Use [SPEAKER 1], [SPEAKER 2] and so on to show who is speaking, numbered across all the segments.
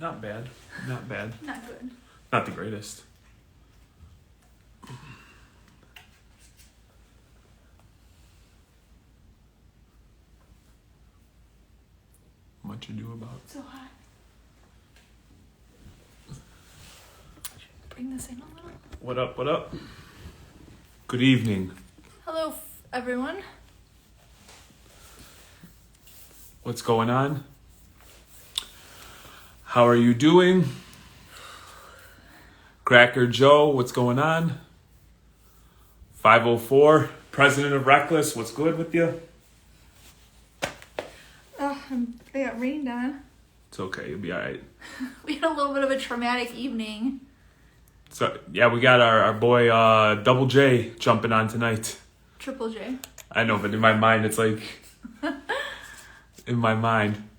[SPEAKER 1] Not bad. Not bad.
[SPEAKER 2] Not good.
[SPEAKER 1] Not the greatest. Much ado about.
[SPEAKER 2] So hot. Bring this in a little.
[SPEAKER 1] What up? What up? Good evening.
[SPEAKER 2] Hello, everyone.
[SPEAKER 1] What's going on? How are you doing? Cracker Joe, what's going on? 504, President of Reckless, what's good with you?
[SPEAKER 2] Oh, I got rained on.
[SPEAKER 1] It's okay, you'll be all right.
[SPEAKER 2] We had a little bit of a traumatic evening.
[SPEAKER 1] So, yeah, we got our boy Double J jumping on tonight.
[SPEAKER 2] Triple J.
[SPEAKER 1] I know, but in my mind, it's like... in my mind.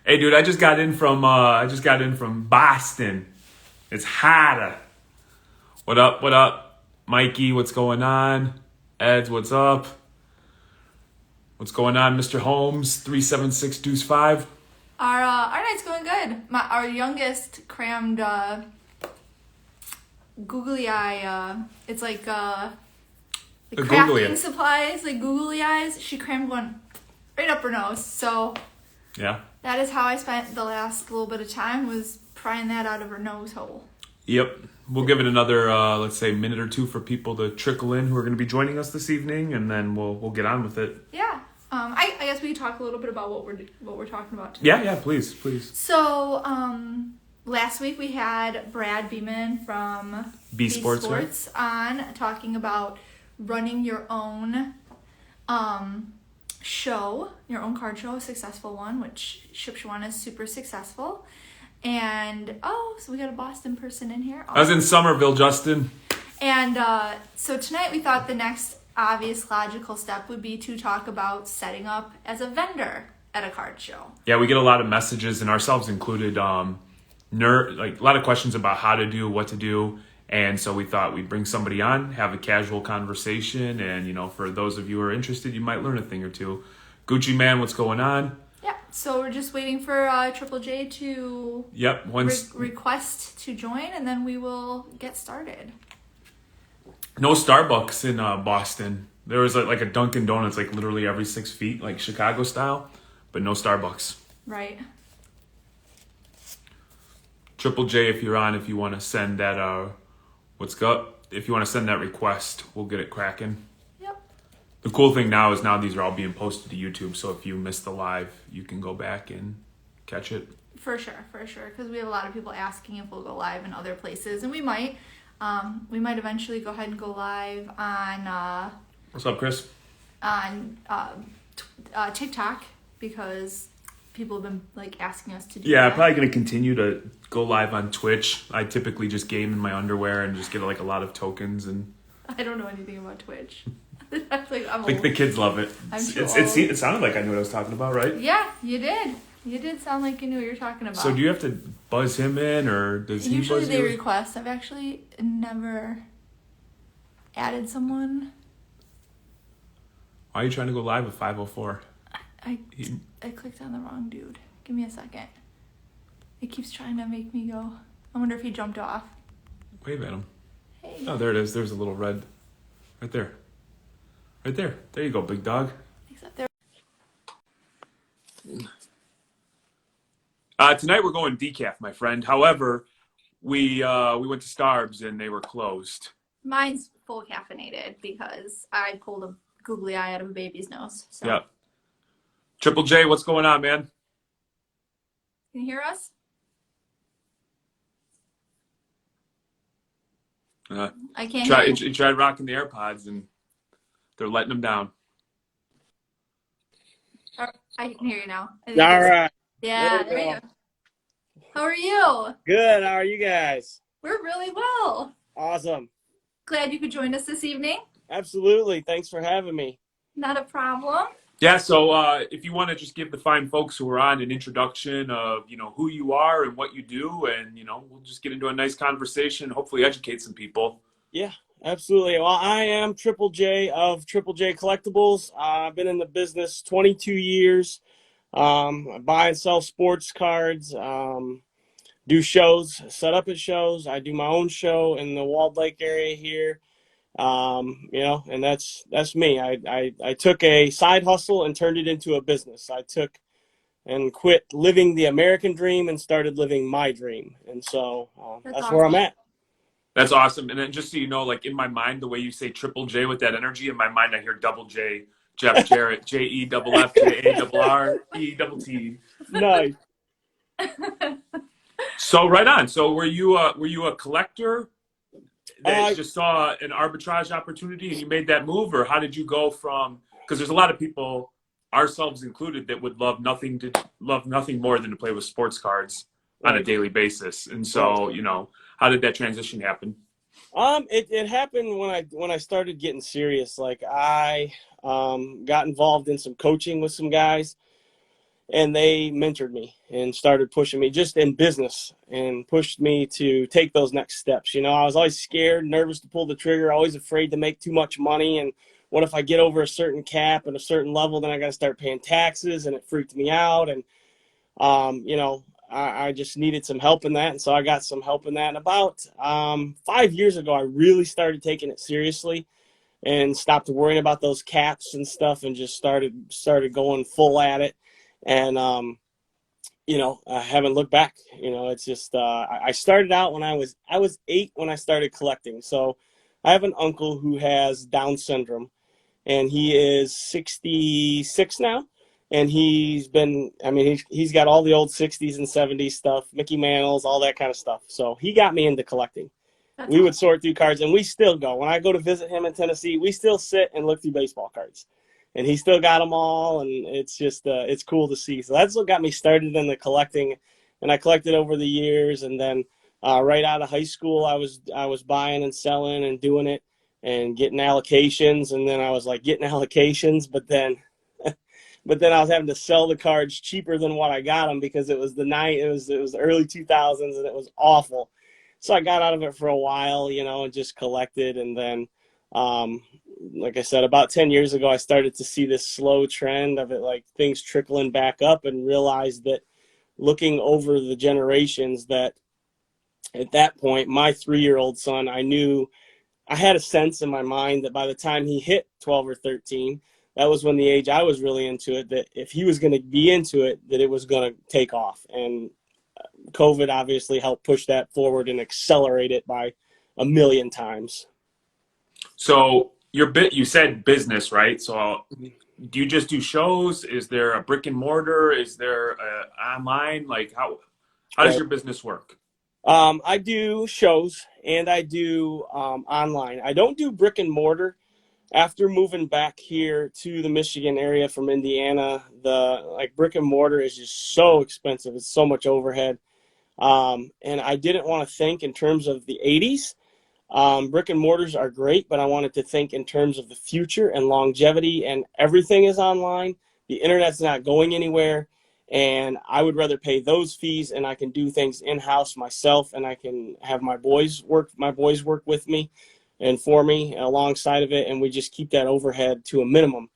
[SPEAKER 1] Hey, dude, I just got in from Boston. It's hotter. What up? What up? Mikey, what's going on? Eds, what's up? What's going on, Mr. Holmes? 376 Deuce 5.
[SPEAKER 2] Our night's going good. Our youngest crammed googly eye. It's like the crafting supplies, like googly eyes. She crammed one right up her nose. So
[SPEAKER 1] yeah,
[SPEAKER 2] that is how I spent the last little bit of time, was prying that out of her nose hole.
[SPEAKER 1] Yep. We'll give it another, let's say, minute or two for people to trickle in who are going to be joining us this evening, and then we'll get on with it.
[SPEAKER 2] Yeah. I guess we could talk a little bit about what we're talking about today.
[SPEAKER 1] Yeah, please.
[SPEAKER 2] So, last week we had Brad Beeman from
[SPEAKER 1] B Sports
[SPEAKER 2] on talking about running your own show, your own card show, a successful one, which Shipshawana is super successful. And, so we got a Boston person in here.
[SPEAKER 1] I was in Somerville, Justin.
[SPEAKER 2] And so tonight we thought the next obvious logical step would be to talk about setting up as a vendor at a card show.
[SPEAKER 1] Yeah, we get a lot of messages, and ourselves included, a lot of questions about how to do, what to do. And so we thought we'd bring somebody on, have a casual conversation, and, for those of you who are interested, you might learn a thing or two. Gucci Man, what's going on?
[SPEAKER 2] Yeah, so we're just waiting for Triple J to request to join, and then we will get started.
[SPEAKER 1] No Starbucks in Boston. There was like a Dunkin' Donuts like literally every 6 feet, like Chicago style, but no Starbucks.
[SPEAKER 2] Right.
[SPEAKER 1] Triple J, if you're on, if you want to send that, if you want to send that request, we'll get it cracking.
[SPEAKER 2] Yep.
[SPEAKER 1] The cool thing now is these are all being posted to YouTube, so if you missed the live, you can go back and catch it.
[SPEAKER 2] For sure, because we have a lot of people asking if we'll go live in other places, and we might. We might eventually go ahead and go live on...
[SPEAKER 1] What's up, Chris?
[SPEAKER 2] On TikTok, because people have been asking us to do
[SPEAKER 1] that.
[SPEAKER 2] I'm
[SPEAKER 1] probably going to continue to go live on Twitch. I typically just game in my underwear and just get a lot of tokens. And
[SPEAKER 2] I don't know anything about Twitch.
[SPEAKER 1] The kids love it. It sounded like I knew what I was talking about, right?
[SPEAKER 2] Yeah, you did. You did sound like you knew what you were talking about.
[SPEAKER 1] So do you have to buzz him in, or does he buzz you?
[SPEAKER 2] Usually they request. I've actually never added someone.
[SPEAKER 1] Why are you trying to go live with 504?
[SPEAKER 2] I clicked on the wrong dude. Give me a second. It keeps trying to make me go. I wonder if he jumped off.
[SPEAKER 1] Wave at him.
[SPEAKER 2] Hey.
[SPEAKER 1] Oh, there it is. There's a little red. Right there. Right there. There you go, big dog.
[SPEAKER 2] Except there.
[SPEAKER 1] Tonight we're going decaf, my friend. However, we went to Starbucks and they were closed.
[SPEAKER 2] Mine's full caffeinated because I pulled a googly eye out of a baby's nose. So.
[SPEAKER 1] Yeah. Triple J, what's going on, man?
[SPEAKER 2] Can you hear us? I can't hear you.
[SPEAKER 1] You tried rocking the AirPods and they're letting them down.
[SPEAKER 2] I can hear you now.
[SPEAKER 3] All right.
[SPEAKER 2] Yeah, there you go. How are you?
[SPEAKER 3] Good. How are you guys?
[SPEAKER 2] We're really well.
[SPEAKER 3] Awesome.
[SPEAKER 2] Glad you could join us this evening.
[SPEAKER 3] Absolutely. Thanks for having me.
[SPEAKER 2] Not a problem.
[SPEAKER 1] Yeah, so if you want to just give the fine folks who are on an introduction of, who you are and what you do, and, we'll just get into a nice conversation, hopefully educate some people.
[SPEAKER 3] Yeah, absolutely. Well, I am Triple J of Triple J Collectibles. I've been in the business 22 years. I buy and sell sports cards. do shows, set up at shows. I do my own show in the Walled Lake area here. And that's me. I took a side hustle and turned it into a business. I took and quit living the American dream and started living my dream. And so that's where I'm at.
[SPEAKER 1] That's awesome. And then just so you know, like in my mind, the way you say Triple J with that energy, in my mind, I hear Double J, Jeff Jarrett, JEFF, JARRET,
[SPEAKER 3] Nice.
[SPEAKER 1] So right on. So were you a collector that just saw an arbitrage opportunity and you made that move, or how did you go from? Because there's a lot of people, ourselves included, that would love nothing more than to play with sports cards on a daily basis. And so, how did that transition happen?
[SPEAKER 3] It happened when I started getting serious. Like I got involved in some coaching with some guys, and they mentored me and started pushing me just in business and pushed me to take those next steps. I was always scared, nervous to pull the trigger, always afraid to make too much money. And what if I get over a certain cap and a certain level, then I got to start paying taxes, and it freaked me out. And, I just needed some help in that. And so I got some help in that. And about 5 years ago, I really started taking it seriously and stopped worrying about those caps and stuff and just started going full at it. And, I haven't looked back. It's just I started out when I was 8 when I started collecting. So I have an uncle who has Down syndrome, and he is 66 now. And he's got all the old 60s and 70s stuff, Mickey Mantles, all that kind of stuff. So he got me into collecting. We would sort through cards, and we still go. When I go to visit him in Tennessee, we still sit and look through baseball cards. And he still got them all, and it's just it's cool to see. So that's what got me started in the collecting, and I collected over the years. And then right out of high school, I was buying and selling and doing it and getting allocations. And then I was like getting allocations, but then I was having to sell the cards cheaper than what I got them because it was the early 2000s, and it was awful. So I got out of it for a while, and just collected. And then, like I said, about 10 years ago, I started to see this slow trend of it, like things trickling back up, and realized that looking over the generations, that at that point, my 3-year-old son, I had a sense in my mind that by the time he hit 12 or 13, that was when the age I was really into it, that if he was going to be into it, that it was going to take off. And COVID obviously helped push that forward and accelerate it by a million times.
[SPEAKER 1] So you said business, right? So do you just do shows? Is there a brick and mortar? Is there online? Like how does your business work?
[SPEAKER 3] I do shows and I do online. I don't do brick and mortar. After moving back here to the Michigan area from Indiana, the brick and mortar is just so expensive. It's so much overhead. And I didn't want to think in terms of the 80s. Brick and mortars are great, but I wanted to think in terms of the future and longevity, and everything is online. The internet's not going anywhere, and I would rather pay those fees, and I can do things in-house myself, and I can have my boys work with me and for me alongside of it, and we just keep that overhead to a minimum.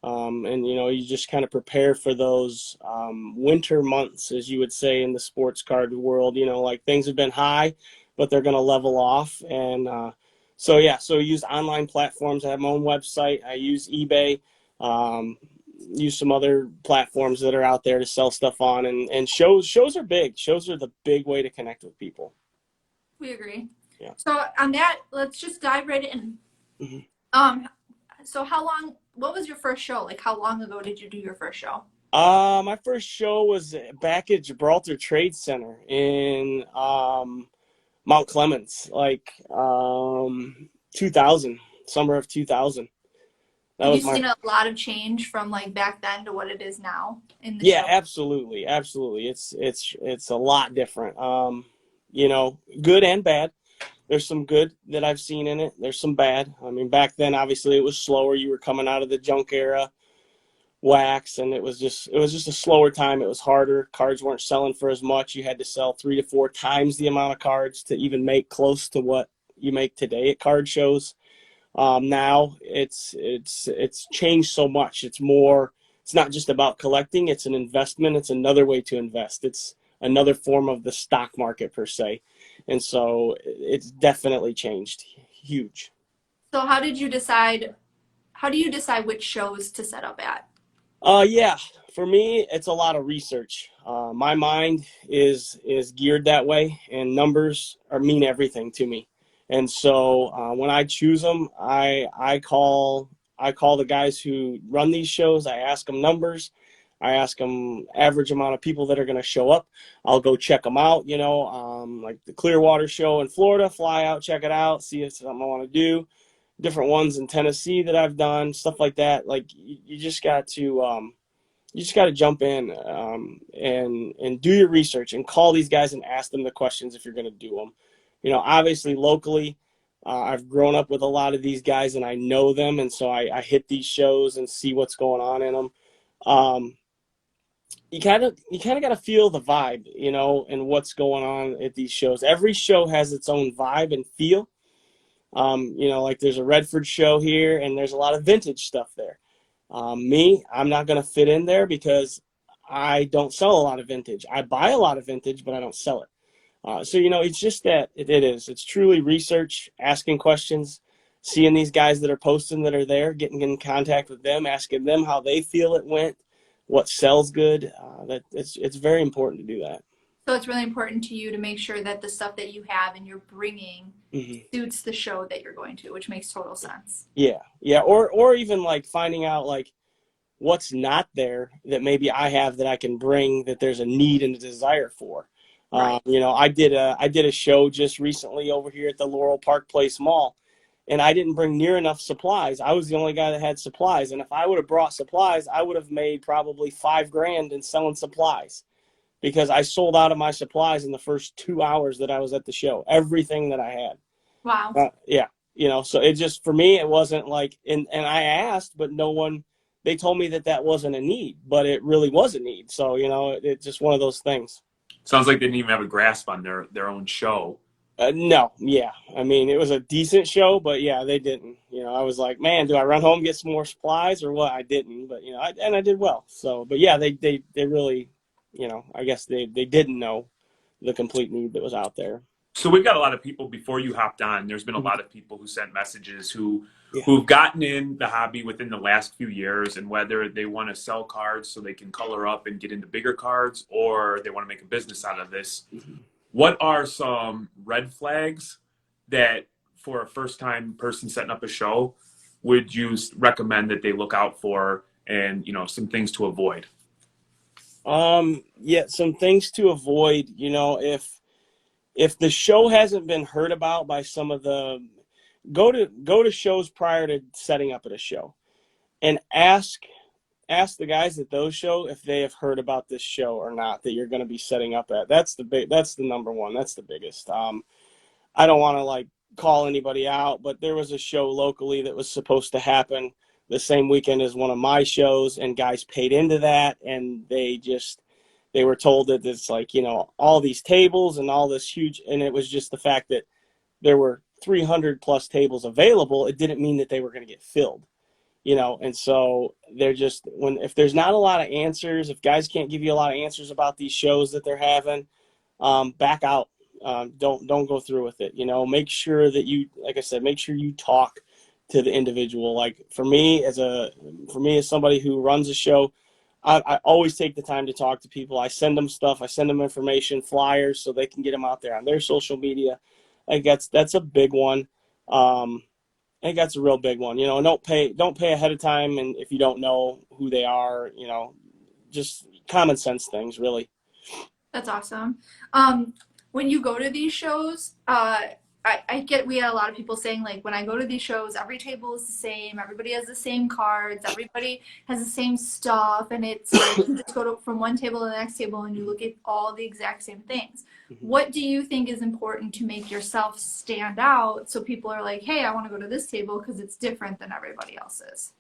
[SPEAKER 3] And you just kind of prepare for those winter months, as you would say in the sports card world. Like things have been high, but they're going to level off. And so I use online platforms. I have my own website. I use eBay, use some other platforms that are out there to sell stuff on. And shows are big. Shows are the big way to connect with people.
[SPEAKER 2] We agree.
[SPEAKER 3] Yeah.
[SPEAKER 2] So on that, let's just dive right in. Mm-hmm. So what was your first show? Like how long ago did you do your first show?
[SPEAKER 3] My first show was back at Gibraltar Trade Center in Mount Clemens, 2000, summer of 2000.
[SPEAKER 2] Have you seen a lot of change from like back then to what it is now in the show?
[SPEAKER 3] Absolutely. It's a lot different. Good and bad. There's some good that I've seen in it. There's some bad. I mean, back then, obviously, it was slower. You were coming out of the junk era, wax, and it was just a slower time. It was harder. Cards weren't selling for as much. You had to sell 3 to 4 times the amount of cards to even make close to what you make today at card shows. Now it's changed so much. It's not just about collecting. It's an investment. It's another way to invest. It's another form of the stock market per se. And so it's definitely changed. Huge.
[SPEAKER 2] So how do you decide which shows to set up at?
[SPEAKER 3] Yeah, for me, it's a lot of research. My mind is geared that way, and numbers mean everything to me. And so when I choose them, I call the guys who run these shows. I ask them numbers. I ask them average amount of people that are going to show up. I'll go check them out. Like the Clearwater show in Florida, fly out, check it out, see if it's something I want to do. Different ones in Tennessee that I've done, stuff like that. Like you just got to jump in and do your research and call these guys and ask them the questions if you're going to do them. Obviously locally, I've grown up with a lot of these guys and I know them, and so I hit these shows and see what's going on in them. You kind of got to feel the vibe, and what's going on at these shows. Every show has its own vibe and feel. Like there's a Redford show here, and there's a lot of vintage stuff there. I'm not going to fit in there because I don't sell a lot of vintage. I buy a lot of vintage, but I don't sell it. So it's just that it's truly research, asking questions, seeing these guys that are posting that are there, getting in contact with them, asking them how they feel it went, what sells good. That it's very important to do that.
[SPEAKER 2] So it's really important to you to make sure that the stuff that you have and you're bringing suits the show that you're going to, which makes total sense.
[SPEAKER 3] Yeah. Or even like finding out like what's not there that maybe I have that I can bring that there's a need and a desire for.
[SPEAKER 2] Right.
[SPEAKER 3] I did a show just recently over here at the Laurel Park Place Mall, and I didn't bring near enough supplies. I was the only guy that had supplies, and if I would have brought supplies, I would have made probably $5,000 in selling supplies, because I sold out of my supplies in the first 2 hours that I was at the show. Everything that I had.
[SPEAKER 2] Wow.
[SPEAKER 3] Yeah. So it just, for me, it wasn't like, and I asked, but they told me that wasn't a need, but it really was a need. So, it's just one of those things.
[SPEAKER 1] Sounds like they didn't even have a grasp on their own show.
[SPEAKER 3] No. Yeah. I mean, it was a decent show, but yeah, they didn't. I was like, man, do I run home and get some more supplies or what? I didn't, but, I did well. So, but yeah, they really, I guess they didn't know the complete need that was out there.
[SPEAKER 1] So we've got a lot of people before you hopped on. There's been a lot of people who sent messages who've gotten in the hobby within the last few years, and whether they want to sell cards so they can color up and get into bigger cards, or they want to make a business out of this. What are some red flags that for a first-time person setting up a show would you recommend that they look out for, and some things to avoid?
[SPEAKER 3] Yeah, some things to avoid. If the show hasn't been heard about by some of the, go to shows prior to setting up at a show, and ask the guys at those shows if they have heard about this show or not that you're going to be setting up at. That's the number one. That's the biggest. I don't want to like call anybody out, but there was a show locally that was supposed to happen the same weekend as one of my shows, and guys paid into that, and they were told that it's like, all these tables and all this huge, and it was just the fact that there were 300 plus tables available. It didn't mean that they were going to get filled, and so they're just, if there's not a lot of answers, if guys can't give you a lot of answers about these shows that they're having, back out. Don't go through with it. Make sure that like I said, make sure you talk to the individual. Like for me as somebody who runs a show, I always take the time to talk to people. I send them stuff. I send them information, flyers, so they can get them out there on their social media. I think that's a big one. I think that's a real big one. Don't pay ahead of time, and if you don't know who they are, just common sense things, really.
[SPEAKER 2] That's awesome. When you go to these shows, we had a lot of people saying, like, when I go to these shows, every table is the same, everybody has the same cards, everybody has the same stuff, and it's like you just go from one table to the next table and you look at all the exact same things. What do you think is important to make yourself stand out so people are like, hey, I want to go to this table because it's different than everybody else's?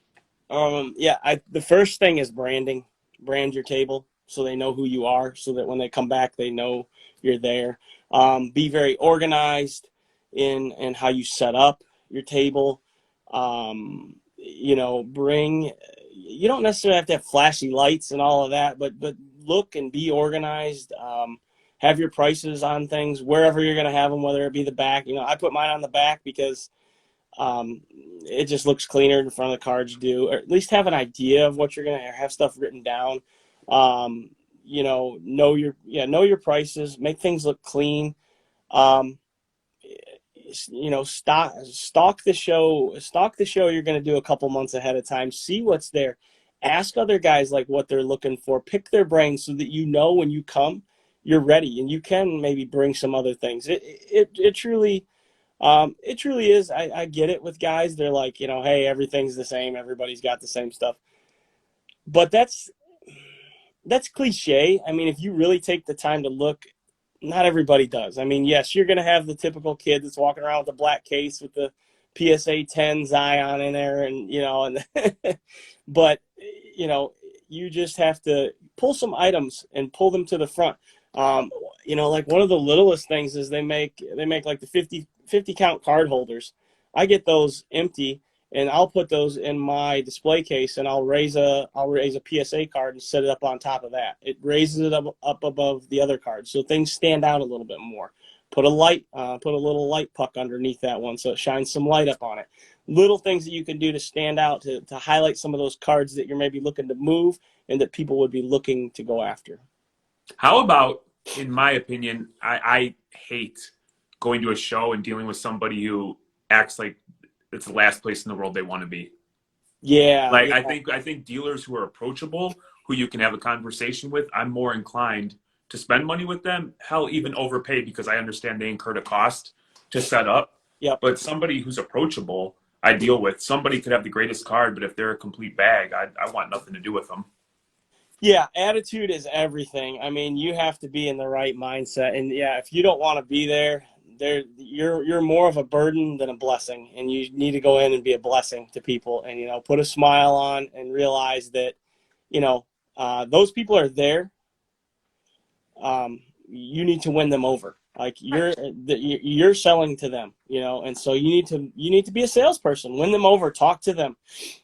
[SPEAKER 3] The first thing is branding. Brand your table so they know who you are, so that when they come back, they know you're there. Be very organized in how you set up your table. You don't necessarily have to have flashy lights and all of that, but look and be organized. have your prices on things wherever you're going to have them, whether it be the back. You know, I put mine on the back because it just looks cleaner in front of the cards do, or at least have an idea of what you're going to have stuff written down. You know your prices, make things look clean. You know, stalk the show you're going to do a couple months ahead of time. See what's there. Ask other guys like what they're looking for. Pick their brains so that you know when you come, you're ready, and you can maybe bring some other things. It truly is. I get it with guys. They're like, you know, hey, everything's the same. Everybody's got the same stuff. But that's cliche. I mean, if you really take the time to look, not everybody does. I mean, yes, you're going to have the typical kid that's walking around with a black case with the PSA 10 Zion in there, and you know, and but you know, you just have to pull some items and pull them to the front. You know, like one of the littlest things is they make like the 50 count card holders. I get those empty, and I'll put those in my display case, and I'll raise a PSA card and set it up on top of that. It raises it up above the other cards, so things stand out a little bit more. Put a little light puck underneath that one so it shines some light up on it. Little things that you can do to stand out, to highlight some of those cards that you're maybe looking to move and that people would be looking to go after.
[SPEAKER 1] How about, in my opinion, I hate going to a show and dealing with somebody who acts like it's the last place in the world they want to be.
[SPEAKER 3] Yeah.
[SPEAKER 1] Like,
[SPEAKER 3] yeah.
[SPEAKER 1] I think dealers who are approachable, who you can have a conversation with, I'm more inclined to spend money with them. Hell, even overpay, because I understand they incurred a cost to set up.
[SPEAKER 3] Yep.
[SPEAKER 1] But somebody who's approachable, I deal with. Somebody could have the greatest card, but if they're a complete bag, I want nothing to do with them.
[SPEAKER 3] Yeah, attitude is everything. I mean, you have to be in the right mindset, and yeah, if you don't want to be there, you're more of a burden than a blessing, and you need to go in and be a blessing to people, and you know, put a smile on and realize that, you know, those people are there. You need to win them over. Like you're selling to them, you know, and so you need to be a salesperson. Win them over. Talk to them.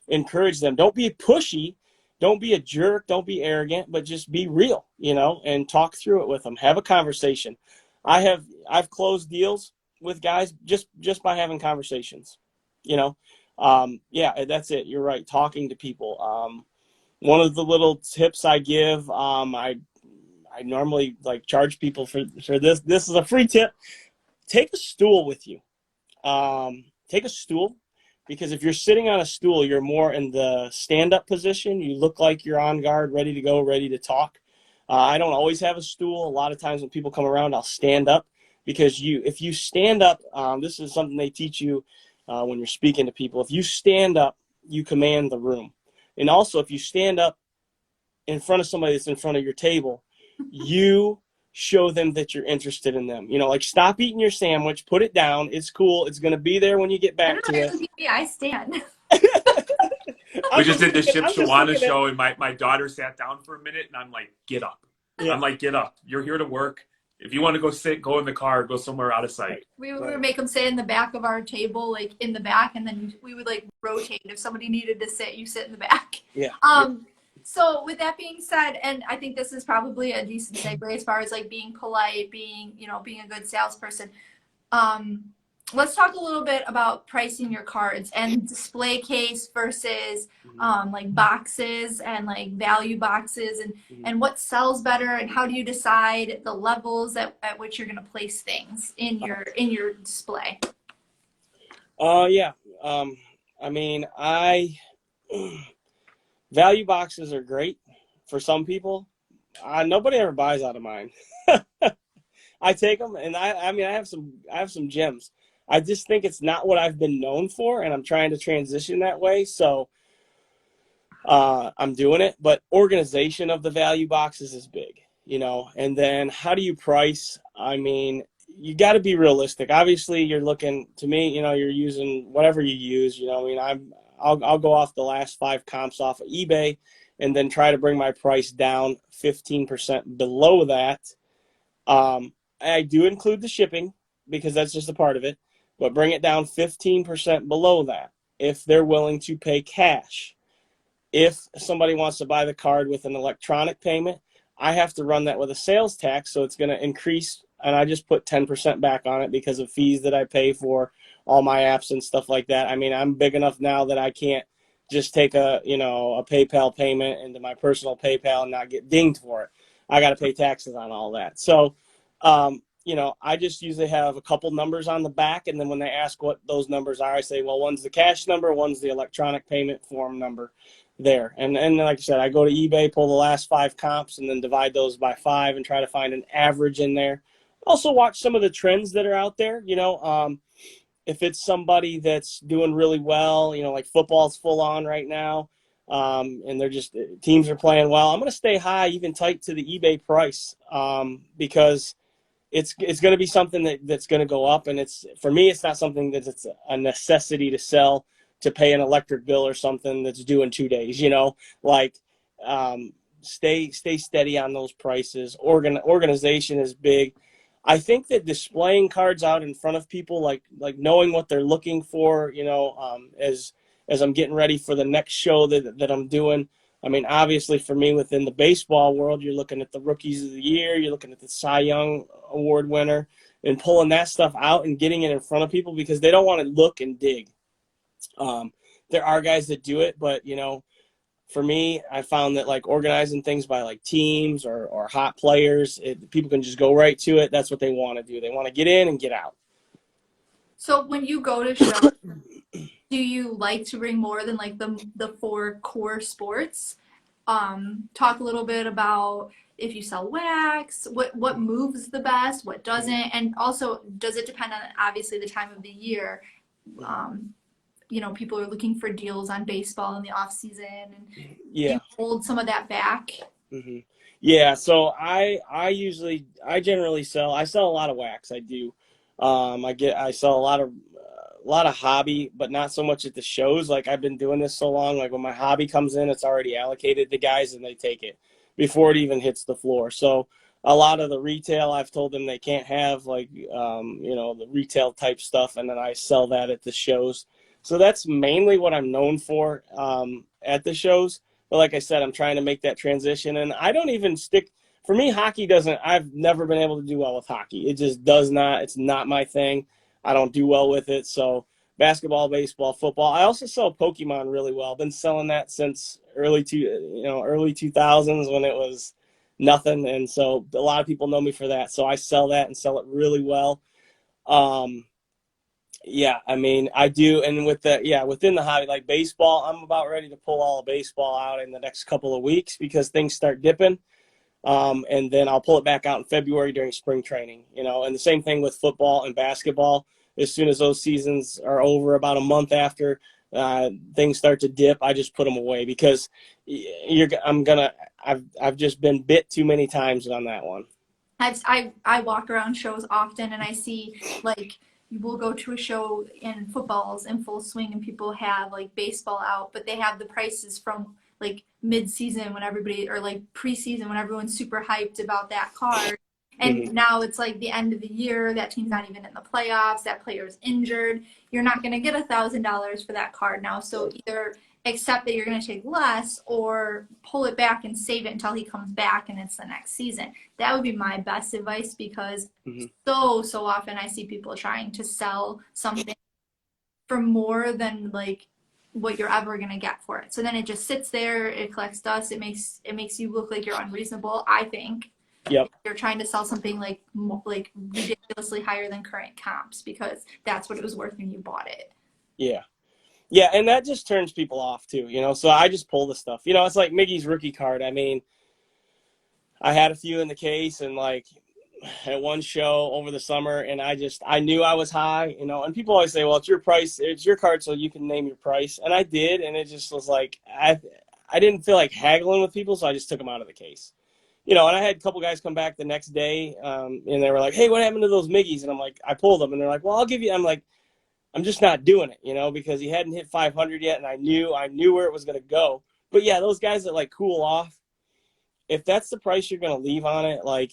[SPEAKER 3] Encourage them. Don't be pushy. Don't be a jerk. Don't be arrogant. But just be real, you know, and talk through it with them. Have a conversation. I've closed deals with guys just by having conversations, you know. Yeah, that's it. You're right. Talking to people. One of the little tips I give, I normally like charge people for this. This is a free tip. Take a stool with you. Take a stool, because if you're sitting on a stool, you're more in the stand-up position. You look like you're on guard, ready to go, ready to talk. I don't always have a stool. A lot of times when people come around, I'll stand up, because if you stand up, this is something they teach you when you're speaking to people. If you stand up, you command the room. And also, if you stand up in front of somebody that's in front of your table, you show them that you're interested in them. You know, like, stop eating your sandwich, put it down. It's cool. It's going to be there when you get back to it.
[SPEAKER 2] I stand.
[SPEAKER 1] We just did the Ship Shawana show, and my daughter sat down for a minute, and I'm like, get up. Yeah. I'm like, get up. You're here to work. If you want to go sit, go in the car, go somewhere out of sight.
[SPEAKER 2] We would make them sit in the back of our table, like in the back, and then we would like rotate. If somebody needed to sit, you sit in the back.
[SPEAKER 3] Yeah.
[SPEAKER 2] So with that being said, and I think this is probably a decent segue as far as like being polite, being a good salesperson. Let's talk a little bit about pricing your cards and display case versus like boxes and like value boxes, and what sells better, and how do you decide the levels at which you're going to place things in your display?
[SPEAKER 3] Yeah. I mean, value boxes are great for some people. Nobody ever buys out of mine. I take them, and I mean, I have some gems. I just think it's not what I've been known for, and I'm trying to transition that way. So I'm doing it, but organization of the value boxes is big, you know. And then how do you price? I mean, you got to be realistic. Obviously, you're looking, to me, you know, you're using whatever you use. You know, I mean, I'll go off the last 5 comps off of eBay, and then try to bring my price down 15% below that. I do include the shipping, because that's just a part of it, but bring it down 15% below that if they're willing to pay cash. If somebody wants to buy the card with an electronic payment, I have to run that with a sales tax, so it's going to increase, and I just put 10% back on it because of fees that I pay for all my apps and stuff like that. I mean, I'm big enough now that I can't just take a PayPal payment into my personal PayPal and not get dinged for it. I got to pay taxes on all that. So, I just usually have a couple numbers on the back, and then when they ask what those numbers are, I say, well, one's the cash number, one's the electronic payment form number there. And like I said, I go to eBay, pull the last 5 comps, and then divide those by 5 and try to find an average in there. Also watch some of the trends that are out there. If it's somebody that's doing really well, like football's full on right now, and they're just teams are playing well, I'm going to stay high, even tight to the eBay price, because it's going to be something that's going to go up. And for me, it's not something it's a necessity to sell to pay an electric bill or something that's due in 2 days, stay steady on those prices. Organization is big. I think that displaying cards out in front of people, like knowing what they're looking for, as I'm getting ready for the next show that I'm doing. I mean, obviously for me within the baseball world, you're looking at the rookies of the year, you're looking at the Cy Young Award winner, and pulling that stuff out and getting it in front of people because they don't want to look and dig. There are guys that do it, but for me, I found that like organizing things by like teams or hot players, people can just go right to it. That's what they want to do. They want to get in and get out.
[SPEAKER 2] So when you go to shows, do you like to bring more than like the 4 core sports? Talk a little bit about if you sell wax, what moves the best, what doesn't, and also does it depend on obviously the time of the year? People are looking for deals on baseball in the off season, and do you hold some of that back?
[SPEAKER 3] Mm-hmm. Yeah, so I generally sell a lot of wax. I do. I sell a lot of hobby, but not so much at the shows. Like I've been doing this so long, like when my hobby comes in, it's already allocated to guys and they take it before it even hits the floor. So a lot of the retail, I've told them they can't have the retail type stuff, and then I sell that at the shows. So that's mainly what I'm known for at the shows. But like I said, I'm trying to make that transition, and I don't even stick. For me, hockey doesn't. I've never been able to do well with hockey. It just does not. It's not my thing. I don't do well with it. So basketball, baseball, football. I also sell Pokemon really well. I've been selling that since early 2000s when it was nothing, and so a lot of people know me for that. So I sell that and sell it really well. Yeah, I mean, I do. And within the hobby, like baseball, I'm about ready to pull all of baseball out in the next couple of weeks because things start dipping. And then I'll pull it back out in February during spring training, and the same thing with football and basketball. As soon as those seasons are over, about a month after things start to dip, I just put them away because I've just been bit too many times on that one.
[SPEAKER 2] I walk around shows often and I see like we'll go to a show and football's in full swing and people have like baseball out, but they have the prices from like mid-season when everybody, or like preseason when everyone's super hyped about that card. And now it's like the end of the year, that team's not even in the playoffs, that player's injured. You're not going to get $1,000 for that card now. So either accept that you're going to take less or pull it back and save it until he comes back and it's the next season. That would be my best advice because so often I see people trying to sell something for more than like what you're ever going to get for it. So then it just sits there, it collects dust, it makes you look like you're unreasonable, I think.
[SPEAKER 3] Yep.
[SPEAKER 2] You're trying to sell something like ridiculously higher than current comps because that's what it was worth when you bought it.
[SPEAKER 3] Yeah. Yeah, and that just turns people off too, so I just pull the stuff. It's like Miggy's rookie card. I mean, I had a few in the case and like at one show over the summer, and I knew I was high, and people always say, well, it's your price, it's your card, so you can name your price. And I did, and it just was like, I didn't feel like haggling with people, so I just took them out of the case. And I had a couple guys come back the next day, and they were like, hey, what happened to those Miggies? And I'm like, I pulled them, and they're like, well, I'll give you, I'm like, I'm just not doing it, because he hadn't hit 500 yet, and I knew where it was going to go. But yeah, those guys that like cool off, if that's the price you're going to leave on it, like,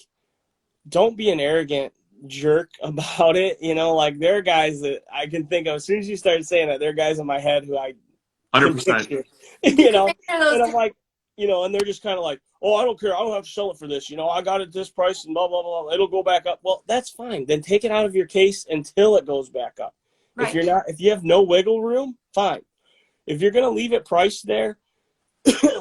[SPEAKER 3] don't be an arrogant jerk about it. Like there are guys that I can think of. As soon as you started saying that, there are guys in my head who I
[SPEAKER 1] 100%.
[SPEAKER 3] and I'm like, and they're just kind of like, oh, I don't care. I don't have to sell it for this. I got it at this price and blah, blah, blah. It'll go back up. Well, that's fine. Then take it out of your case until it goes back up.
[SPEAKER 2] Right.
[SPEAKER 3] If you have no wiggle room, fine. If you're going to leave it priced there,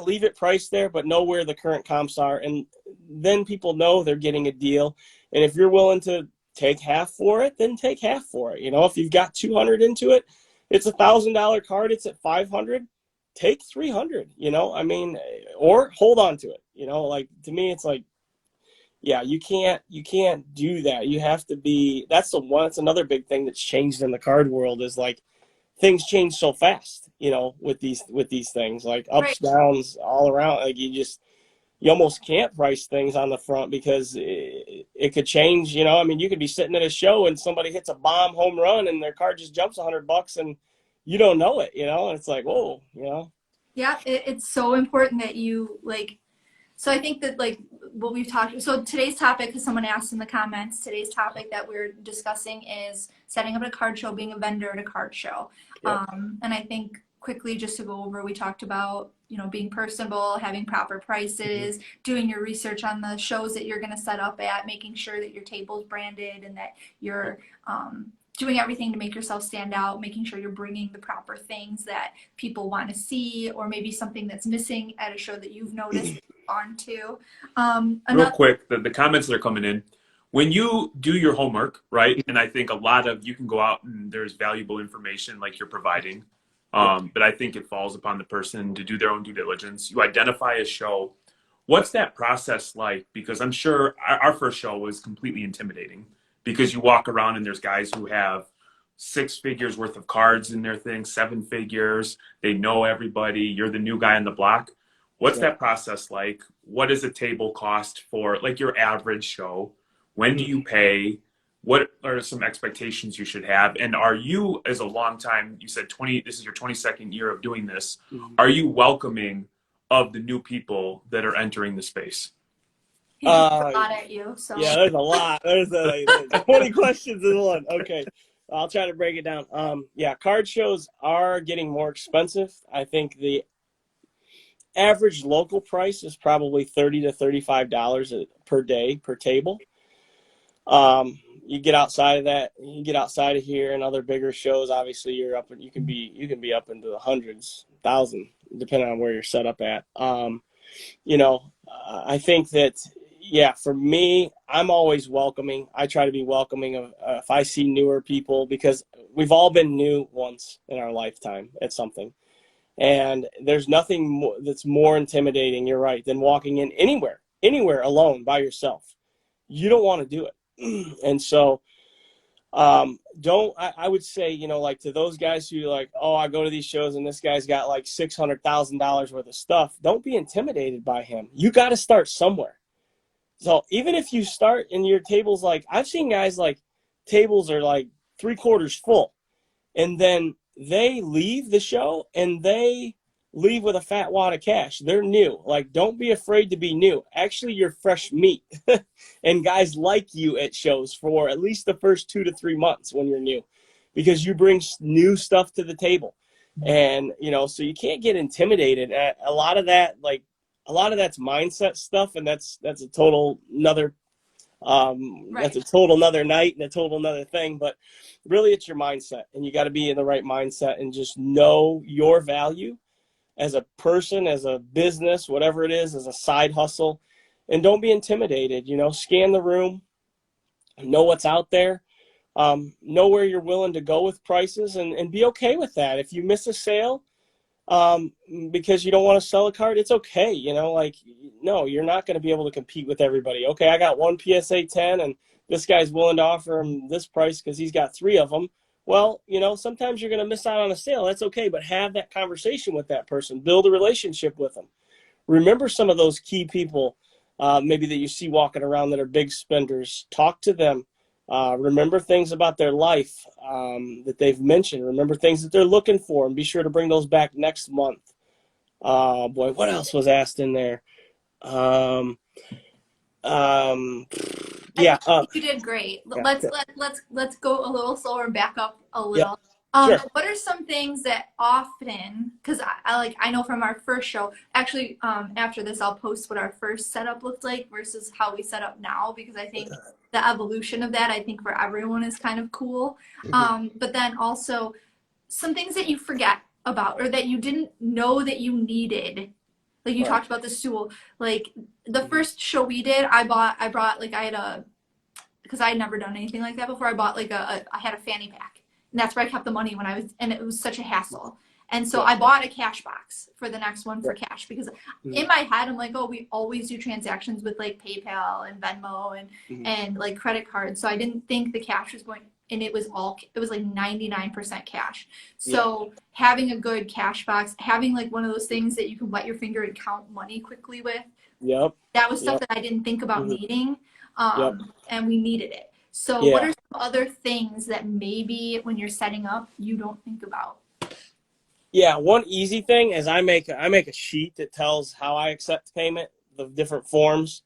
[SPEAKER 3] leave it priced there, but know where the current comps are. And then people know they're getting a deal. And if you're willing to take half for it, then take half for it. If you've got 200 into it, it's $1,000 card. It's at 500. Take 300, or hold on to it. Like, to me, it's like, yeah, you can't do that. You have to be, that's another big thing that's changed in the card world is like things change so fast, with these things, like ups,
[SPEAKER 2] Right.
[SPEAKER 3] downs all around. Like you almost can't price things on the front because it could change, you could be sitting at a show and somebody hits a bomb home run and their card just jumps $100 and you don't know it, and it's like, whoa,
[SPEAKER 2] Yeah, it's so important that you so I think that what we've talked, so today's topic, because someone asked in the comments, today's topic that we're discussing is setting up a card show, being a vendor at a card show.
[SPEAKER 3] Yeah.
[SPEAKER 2] And I think quickly just to go over, we talked about, being personable, having proper prices, doing your research on the shows that you're going to set up at, making sure that your table's branded and that you're doing everything to make yourself stand out, making sure you're bringing the proper things that people want to see, or maybe something that's missing at a show that you've noticed on to.
[SPEAKER 1] Real quick, the comments that are coming in, when you do your homework, right? And I think a lot of you can go out and there's valuable information like you're providing. But I think it falls upon the person to do their own due diligence. You identify a show. What's that process like? Because I'm sure our first show was completely intimidating because you walk around and there's guys who have 6 figures worth of cards in their thing, 7 figures. They know everybody. You're the new guy on the block. What's that process like? What does a table cost for like your average show? When do you pay? What are some expectations you should have? And are you, as a long time, you said this is your 22nd year of doing this. Are you welcoming of the new people that are entering the space?
[SPEAKER 2] He just threw a lot at you. So.
[SPEAKER 3] Yeah, there's a lot. There's 20 questions in one. Okay. I'll try to break it down. Card shows are getting more expensive. I think the average local price is probably $30 to $35 per day per table. You get outside of that, you get outside of here and other bigger shows. Obviously, you can be up into the hundreds, thousand, depending on where you're set up at. I think that, for me, I'm always welcoming. I try to be welcoming of if I see newer people, because we've all been new once in our lifetime at something. And there's nothing that's more intimidating, you're right, than walking in anywhere alone by yourself. You don't want to do it. And so I would say, like to those guys who like, oh, I go to these shows and this guy's got like $600,000 worth of stuff. Don't be intimidated by him. You got to start somewhere. So even if you start and your table's like, I've seen guys like tables are like 3/4 full and then they leave the show and they leave with a fat wad of cash. They're new. Like, don't be afraid to be new. Actually, you're fresh meat. And guys like you at shows for at least the first 2 to 3 months when you're new, because you bring new stuff to the table. And, so you can't get intimidated. A lot of that's mindset stuff. And that's a total another, that's a total another night and a total another thing. But really it's your mindset, and you got to be in the right mindset and just know your value as a person, as a business, whatever it is, as a side hustle. And don't be intimidated, scan the room, know what's out there, know where you're willing to go with prices, and be okay with that. If you miss a sale because you don't want to sell a card, it's okay. No, you're not going to be able to compete with everybody. Okay, I got one PSA 10 and this guy's willing to offer him this price because he's got 3 of them. Well, sometimes you're going to miss out on a sale. That's okay, but have that conversation with that person. Build a relationship with them. Remember some of those key people maybe that you see walking around that are big spenders. Talk to them. Remember things about their life that they've mentioned. Remember things that they're looking for, and be sure to bring those back next month. Boy, what else was asked in there?
[SPEAKER 2] You did great. Let's go a little slower, back up a little.
[SPEAKER 3] Sure.
[SPEAKER 2] What are some things that often, because I know from our first show, actually, after this, I'll post what our first setup looked like versus how we set up now, because I think the evolution of that, I think for everyone is kind of cool. But then also some things that you forget about or that you didn't know that you needed. Like you talked about the stool. Like the first show we did, I brought like I had a, because I had never done anything like that before. I bought like I had a fanny pack, and that's where I kept the money when I was, and it was such a hassle. And so I bought a cash box for the next one for cash, because in my head I'm like, oh, we always do transactions with like PayPal and Venmo and like credit cards. So I didn't think the cash was going, and it was like 99% cash. So having a good cash box, having like one of those things that you can wet your finger and count money quickly with. That was stuff that I didn't think about needing. And we needed it. So what are some other things that maybe when you're setting up you don't think about?
[SPEAKER 3] Yeah, one easy thing is I make a sheet that tells how I accept payment, the different forms,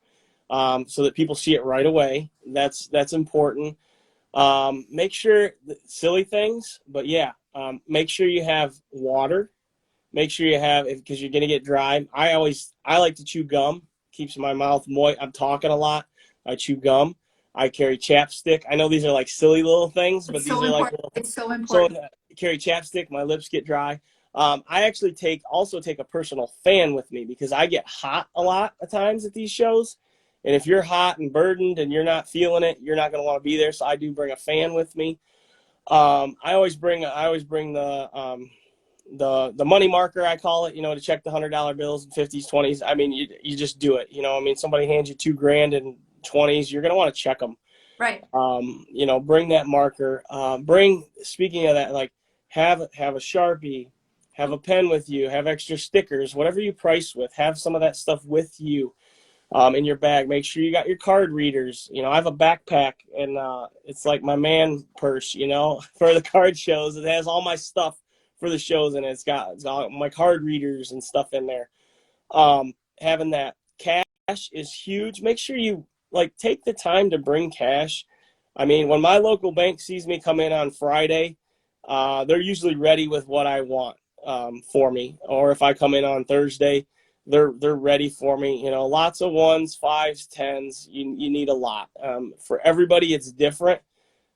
[SPEAKER 3] so that people see it right away. That's important. Make sure silly things, but make sure you have water. Make sure you have, because you're gonna get dry. I like to chew gum. Keeps my mouth moist. I'm talking a lot. I chew gum. I carry chapstick. I know these are like silly little things, but these are like little,
[SPEAKER 2] it's so important.
[SPEAKER 3] So carry chapstick. My lips get dry. I actually also take a personal fan with me, because I get hot a lot of times at these shows. And if you're hot and burdened and you're not feeling it, you're not going to want to be there. So I do bring a fan with me. I always bring the money marker, I call it, to check the $100 bills and 50s, 20s. I mean, you just do it. Somebody hands you $2,000 in 20s, you're going to want to check them.
[SPEAKER 2] Right.
[SPEAKER 3] Bring that marker. Speaking of that, like have a Sharpie, have a pen with you, have extra stickers, whatever you price with, have some of that stuff with you. In your bag. Make sure you got your card readers. I have a backpack, and it's like my man purse, for the card shows. It has all my stuff for the shows, and it's got all my card readers and stuff in there. Having that cash is huge. Make sure you take the time to bring cash. I mean, when my local bank sees me come in on Friday, they're usually ready with what I want for me. Or if I come in on Thursday, they're ready for me. Lots of 1s, 5s, 10s. You need a lot. For everybody, it's different.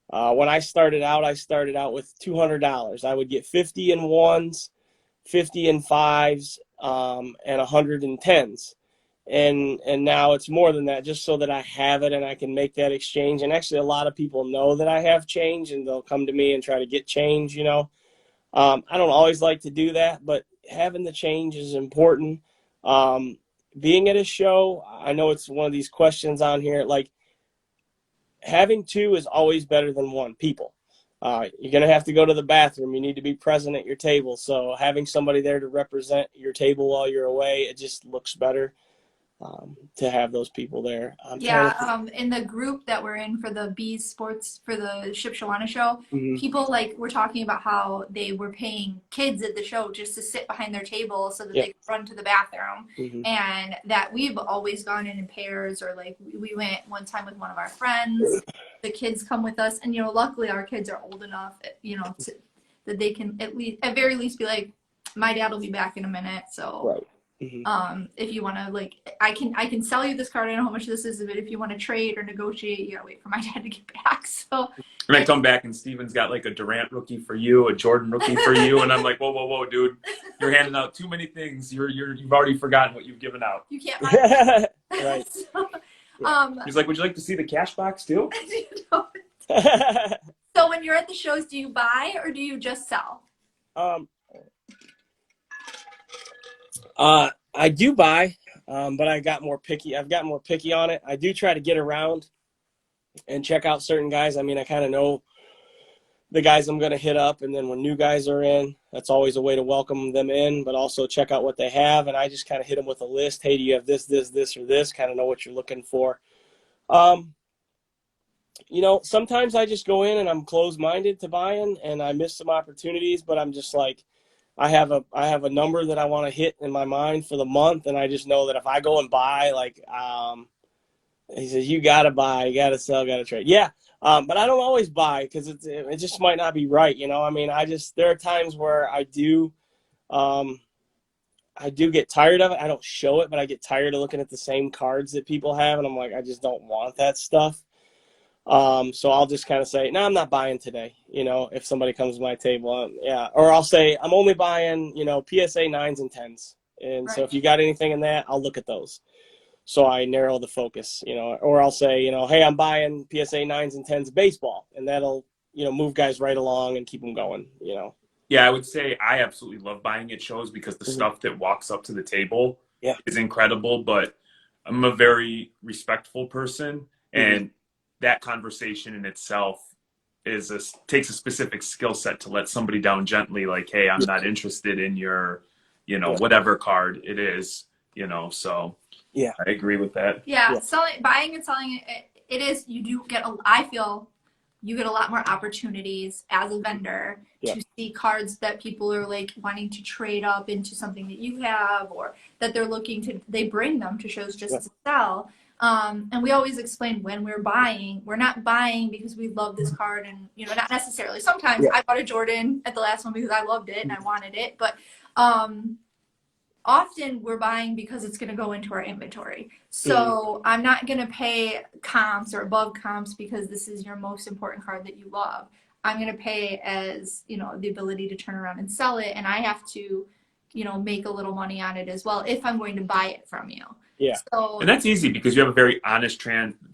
[SPEAKER 3] When I started out with $200. I would get 50 in 1s, 50 in 5s, and 100 in 10s. And now it's more than that, just so that I have it and I can make that exchange. And actually, a lot of people know that I have change, and they'll come to me and try to get change. I don't always like to do that, but having the change is important. Being at a show, I know it's one of these questions on here, like having 2 is always better than 1 people. You're going to have to go to the bathroom. You need to be present at your table. So having somebody there to represent your table while you're away, it just looks better. To have those people there.
[SPEAKER 2] In the group that we're in for the Bees Sports, for the Ship Shawana show, people were talking about how they were paying kids at the show just to sit behind their table so that they could run to the bathroom. And that we've always gone in pairs, or we went one time with one of our friends. The kids come with us, and luckily our kids are old enough, that they can at very least be like, my dad will be back in a minute, so.
[SPEAKER 3] Right.
[SPEAKER 2] If you want to I can sell you this card. I don't know how much this is, but if you want to trade or negotiate, you gotta wait for my dad to get back. So
[SPEAKER 1] and I come back and Steven's got a Durant rookie for you, a Jordan rookie for you, and I'm like, whoa, dude, you're handing out too many things. You've already forgotten what you've given out.
[SPEAKER 2] You can't buy it.
[SPEAKER 3] Right.
[SPEAKER 1] He's like, would you like to see the cash box too?
[SPEAKER 2] So when you're at the shows, do you buy or do you just sell?
[SPEAKER 3] I do buy, but I've gotten more picky on it. I do try to get around and check out certain guys. I mean, I kind of know the guys I'm going to hit up, and then when new guys are in, that's always a way to welcome them in, but also check out what they have. And I just kind of hit them with a list. Hey, do you have this, or this? Kind of know what you're looking for. Sometimes I just go in and I'm closed-minded to buying, and I miss some opportunities, but I'm just like, I have a number that I want to hit in my mind for the month, and I just know that if I go and buy He says, you got to buy, you got to sell, got to trade. Yeah. But I don't always buy because it just might not be right. You know, I mean, there are times where um, I do get tired of it. I don't show it, but I get tired of looking at the same cards that people have. And I'm like, I just don't want that stuff. So I'll just kind of say, no, I'm not buying today. You know, if somebody comes to my table, yeah. Or I'll say, I'm only buying, PSA 9s and 10s. And so
[SPEAKER 2] Right.
[SPEAKER 3] if you got anything in that, I'll look at those. So I narrow the focus, or I'll say, hey, I'm buying PSA 9s and 10s baseball. And that'll, move guys right along and keep them going.
[SPEAKER 1] Yeah, I would say I absolutely love buying at shows because the stuff that walks up to the table
[SPEAKER 3] Yeah.
[SPEAKER 1] is incredible, but I'm a very respectful person, and that conversation in itself takes a specific skill set to let somebody down gently, like, hey, I'm not interested in your, whatever card it is, so
[SPEAKER 3] Yeah.
[SPEAKER 1] I agree with that.
[SPEAKER 2] Yeah, buying and selling it is, you do get I feel you get a lot more opportunities as a vendor to see cards that people are like wanting to trade up into something that you have, or that they bring them to shows just to sell. And we always explain when we're not buying because we love this card, and not necessarily. Sometimes I bought a Jordan at the last one because I loved it and I wanted it, but often we're buying because it's going to go into our inventory. So I'm not going to pay comps or above comps because this is your most important card that you love. I'm going to pay as, the ability to turn around and sell it. And I have to, make a little money on it as well if I'm going to buy it from you.
[SPEAKER 3] Yeah.
[SPEAKER 1] And that's easy because you have a very honest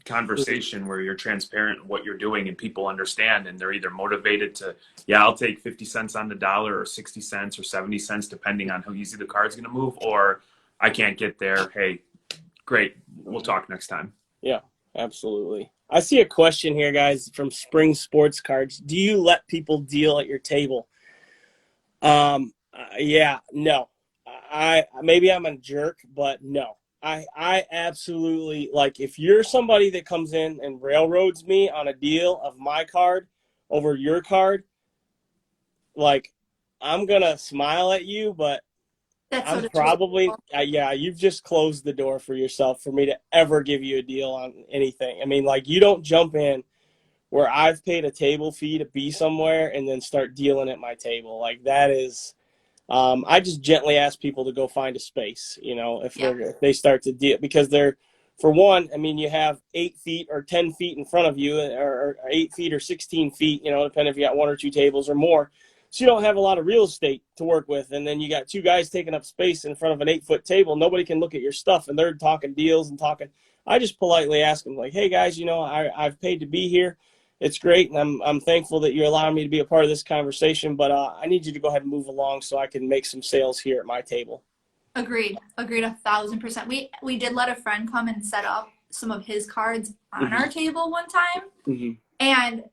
[SPEAKER 1] conversation where you're transparent in what you're doing and people understand, and they're either motivated to, I'll take 50 cents on the dollar, or 60 cents or 70 cents, depending on how easy the card's going to move, or I can't get there. Hey, great. We'll talk next time.
[SPEAKER 3] Yeah, absolutely. I see a question here, guys, from Spring Sports Cards. Do you let people deal at your table? Yeah, no. Maybe I'm a jerk, but no. I absolutely, like, if you're somebody that comes in and railroads me on a deal of my card over your card, like, I'm going to smile at you, but I'm probably, you've just closed the door for yourself for me to ever give you a deal on anything. I mean, like, you don't jump in where I've paid a table fee to be somewhere and then start dealing at my table. Like, that is... I just gently ask people to go find a space, if they start to deal, because for one, I mean, you have 8 feet or 10 feet in front of you, or 8 feet or 16 feet, depending if you got 1 or 2 tables or more. So you don't have a lot of real estate to work with. And then you got 2 guys taking up space in front of an 8-foot table. Nobody can look at your stuff, and they're talking deals and talking. I just politely ask them, like, hey guys, I've paid to be here. It's great, and I'm thankful that you're allowing me to be a part of this conversation, but I need you to go ahead and move along so I can make some sales here at my table.
[SPEAKER 2] Agreed 1,000%. We did let a friend come and set up some of his cards on our table one time, and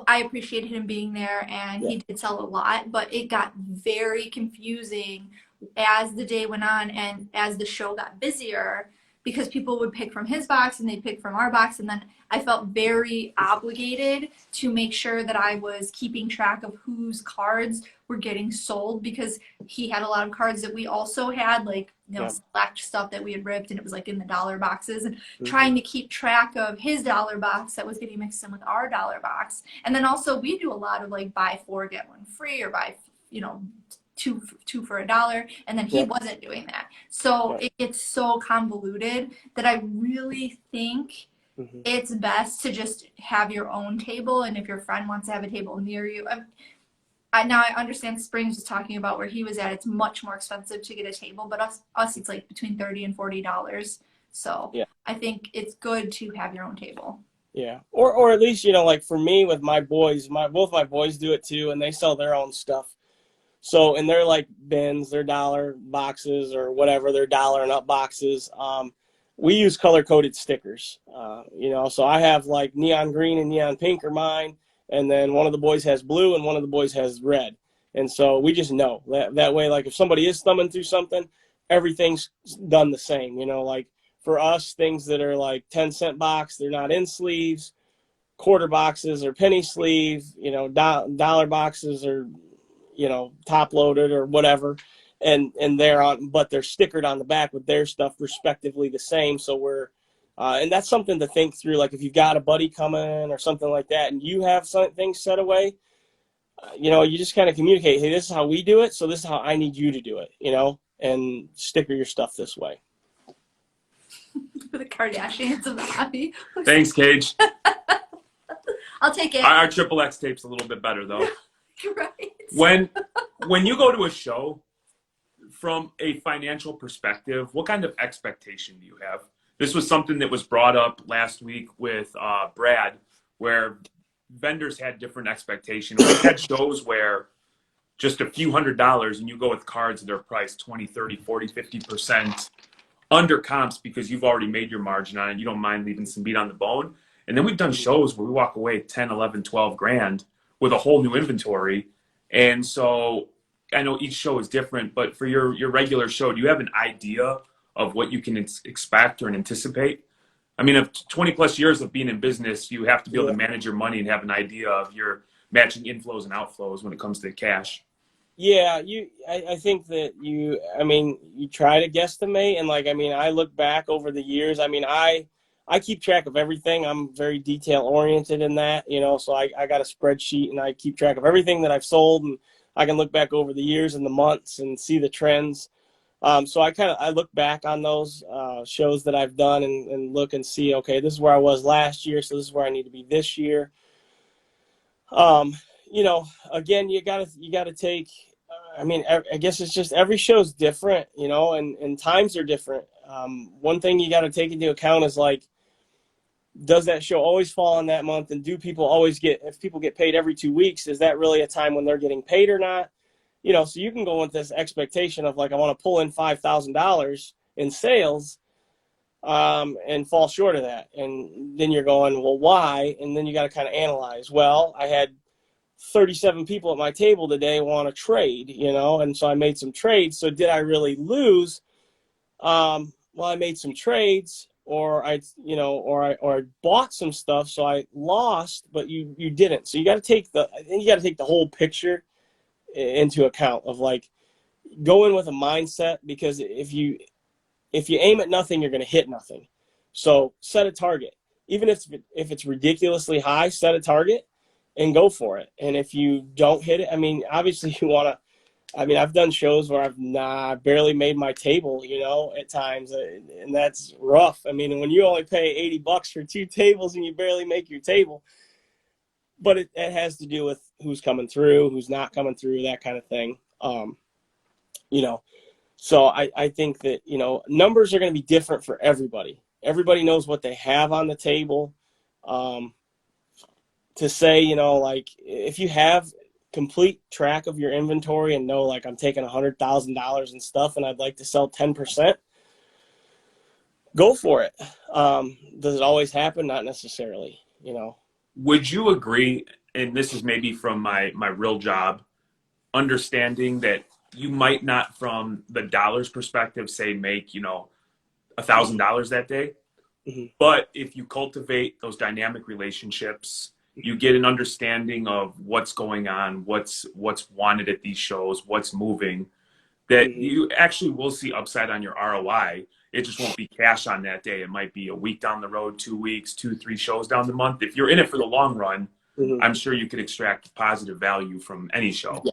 [SPEAKER 2] I appreciated him being there, and he did sell a lot, but it got very confusing as the day went on and as the show got busier, because people would pick from his box and they'd pick from our box, and then I felt very obligated to make sure that I was keeping track of whose cards were getting sold, because he had a lot of cards that we also had, like, select stuff that we had ripped, and it was like in the dollar boxes, and trying to keep track of his dollar box that was getting mixed in with our dollar box. And then also we do a lot of like buy 4 get 1 free, or buy two for $1, and then he wasn't doing that. So it gets so convoluted that I really think it's best to just have your own table. And if your friend wants to have a table near you, now I understand Springs was talking about where he was at, it's much more expensive to get a table, but us it's like between $30 and $40. So I think it's good to have your own table.
[SPEAKER 3] Yeah. Or at least, like for me with my boys, both my boys do it too, and they sell their own stuff. So, and they're like bins, they're dollar boxes or whatever, they're dollar and up boxes. We use color-coded stickers, so I have like neon green and neon pink are mine. And then one of the boys has blue and one of the boys has red. And so we just know that way, like if somebody is thumbing through something, everything's done the same, like for us, things that are like 10-cent box, they're not in sleeves, quarter boxes or penny sleeve, dollar boxes are, top loaded or whatever, and they're on, but they're stickered on the back with their stuff respectively the same. So we're And that's something to think through. Like if you've got a buddy coming or something like that and you have some things set away, you just kind of communicate, hey, this is how we do it, so this is how I need you to do it, and sticker your stuff this way.
[SPEAKER 2] The Kardashians of the hobby.
[SPEAKER 1] Thanks, Cage.
[SPEAKER 2] I'll take it.
[SPEAKER 1] Our Triple X tape's a little bit better, though.
[SPEAKER 2] Right.
[SPEAKER 1] When you go to a show, from a financial perspective, what kind of expectation do you have? This was something that was brought up last week with Brad, where vendors had different expectations. We had shows where just a few $100s and you go with cards that are priced 20, 30, 40, 50% under comps because you've already made your margin on it. You don't mind leaving some meat on the bone. And then we've done shows where we walk away 10, 11, 12 grand with a whole new inventory. And so I know each show is different, but for your regular show, do you have an idea of what you can expect or anticipate? I mean, of 20 plus years of being in business, you have to be able to manage your money and have an idea of your matching inflows and outflows when it comes to cash.
[SPEAKER 3] Yeah, I think that you try to guesstimate, and I look back over the years. I keep track of everything. I'm very detail oriented in that, so I got a spreadsheet and I keep track of everything that I've sold, and I can look back over the years and the months and see the trends. So I look back on those shows that I've done and look and see, okay, this is where I was last year, so this is where I need to be this year. Again, you gotta take. I guess it's just every show's different, and times are different. One thing you got to take into account is does that show always fall on that month, and if people get paid every 2 weeks, is that really a time when they're getting paid or not? So you can go with this expectation of I want to pull in $5,000 in sales, and fall short of that. And then you're going, well, why? And then you got to kind of analyze, well, I had 37 people at my table today want to trade, and so I made some trades. So did I really lose? Well, I made some trades, or I bought some stuff, so I lost, but you didn't. So you got to take the whole picture into account of go in with a mindset, because if you aim at nothing, you're going to hit nothing. So set a target, even if it's ridiculously high, set a target and go for it. And if you don't hit it, obviously you want to. I've done shows where I've barely made my table, at times, and that's rough. When you only pay $80 for 2 tables and you barely make your table, but it has to do with who's coming through, who's not coming through, that kind of thing. So I think that, numbers are going to be different for everybody. Everybody knows what they have on the table. To say, if you have complete track of your inventory and know, I'm taking $100,000 in stuff and I'd like to sell 10%, go for it. Does it always happen? Not necessarily,
[SPEAKER 1] Would you agree, and this is maybe from my real job, understanding that you might not, from the dollars perspective, say make, $1,000 that day, but if you cultivate those dynamic relationships, you get an understanding of what's going on, what's wanted at these shows, what's moving, that you actually will see upside on your ROI. It just won't be cash on that day. It might be a week down the road, 2 weeks, 2-3 shows down the month. If you're in it for the long run, I'm sure you could extract positive value from any show.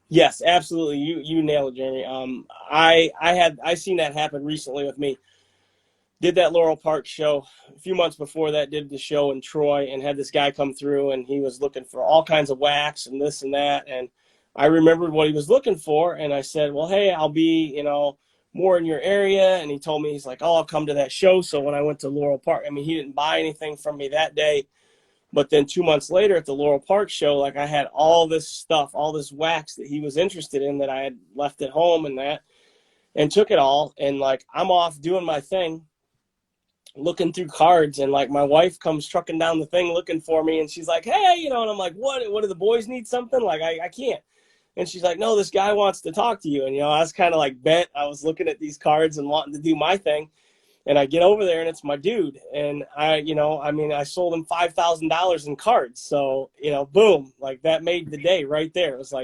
[SPEAKER 3] Yes, absolutely. You nailed it, Jeremy. I seen that happen recently with me. Did that Laurel Park show a few months before that, did the show in Troy, and had this guy come through, and he was looking for all kinds of wax and this and that. And I remembered what he was looking for, and I said, well, hey, I'll be, more in your area. And he told me, he's like, oh, I'll come to that show. So when I went to Laurel Park, he didn't buy anything from me that day. But then 2 months later at the Laurel Park show, I had all this stuff, all this wax that he was interested in that I had left at home and took it all. And I'm off doing my thing, looking through cards, and my wife comes trucking down the thing looking for me, and she's like, hey, and I'm like, what do the boys need something? I can't. And she's like, no, this guy wants to talk to you. And I was kind of bent. I was looking at these cards and wanting to do my thing, and I get over there and it's my dude. And I sold him $5,000 in cards. So, boom, that made the day right there. It was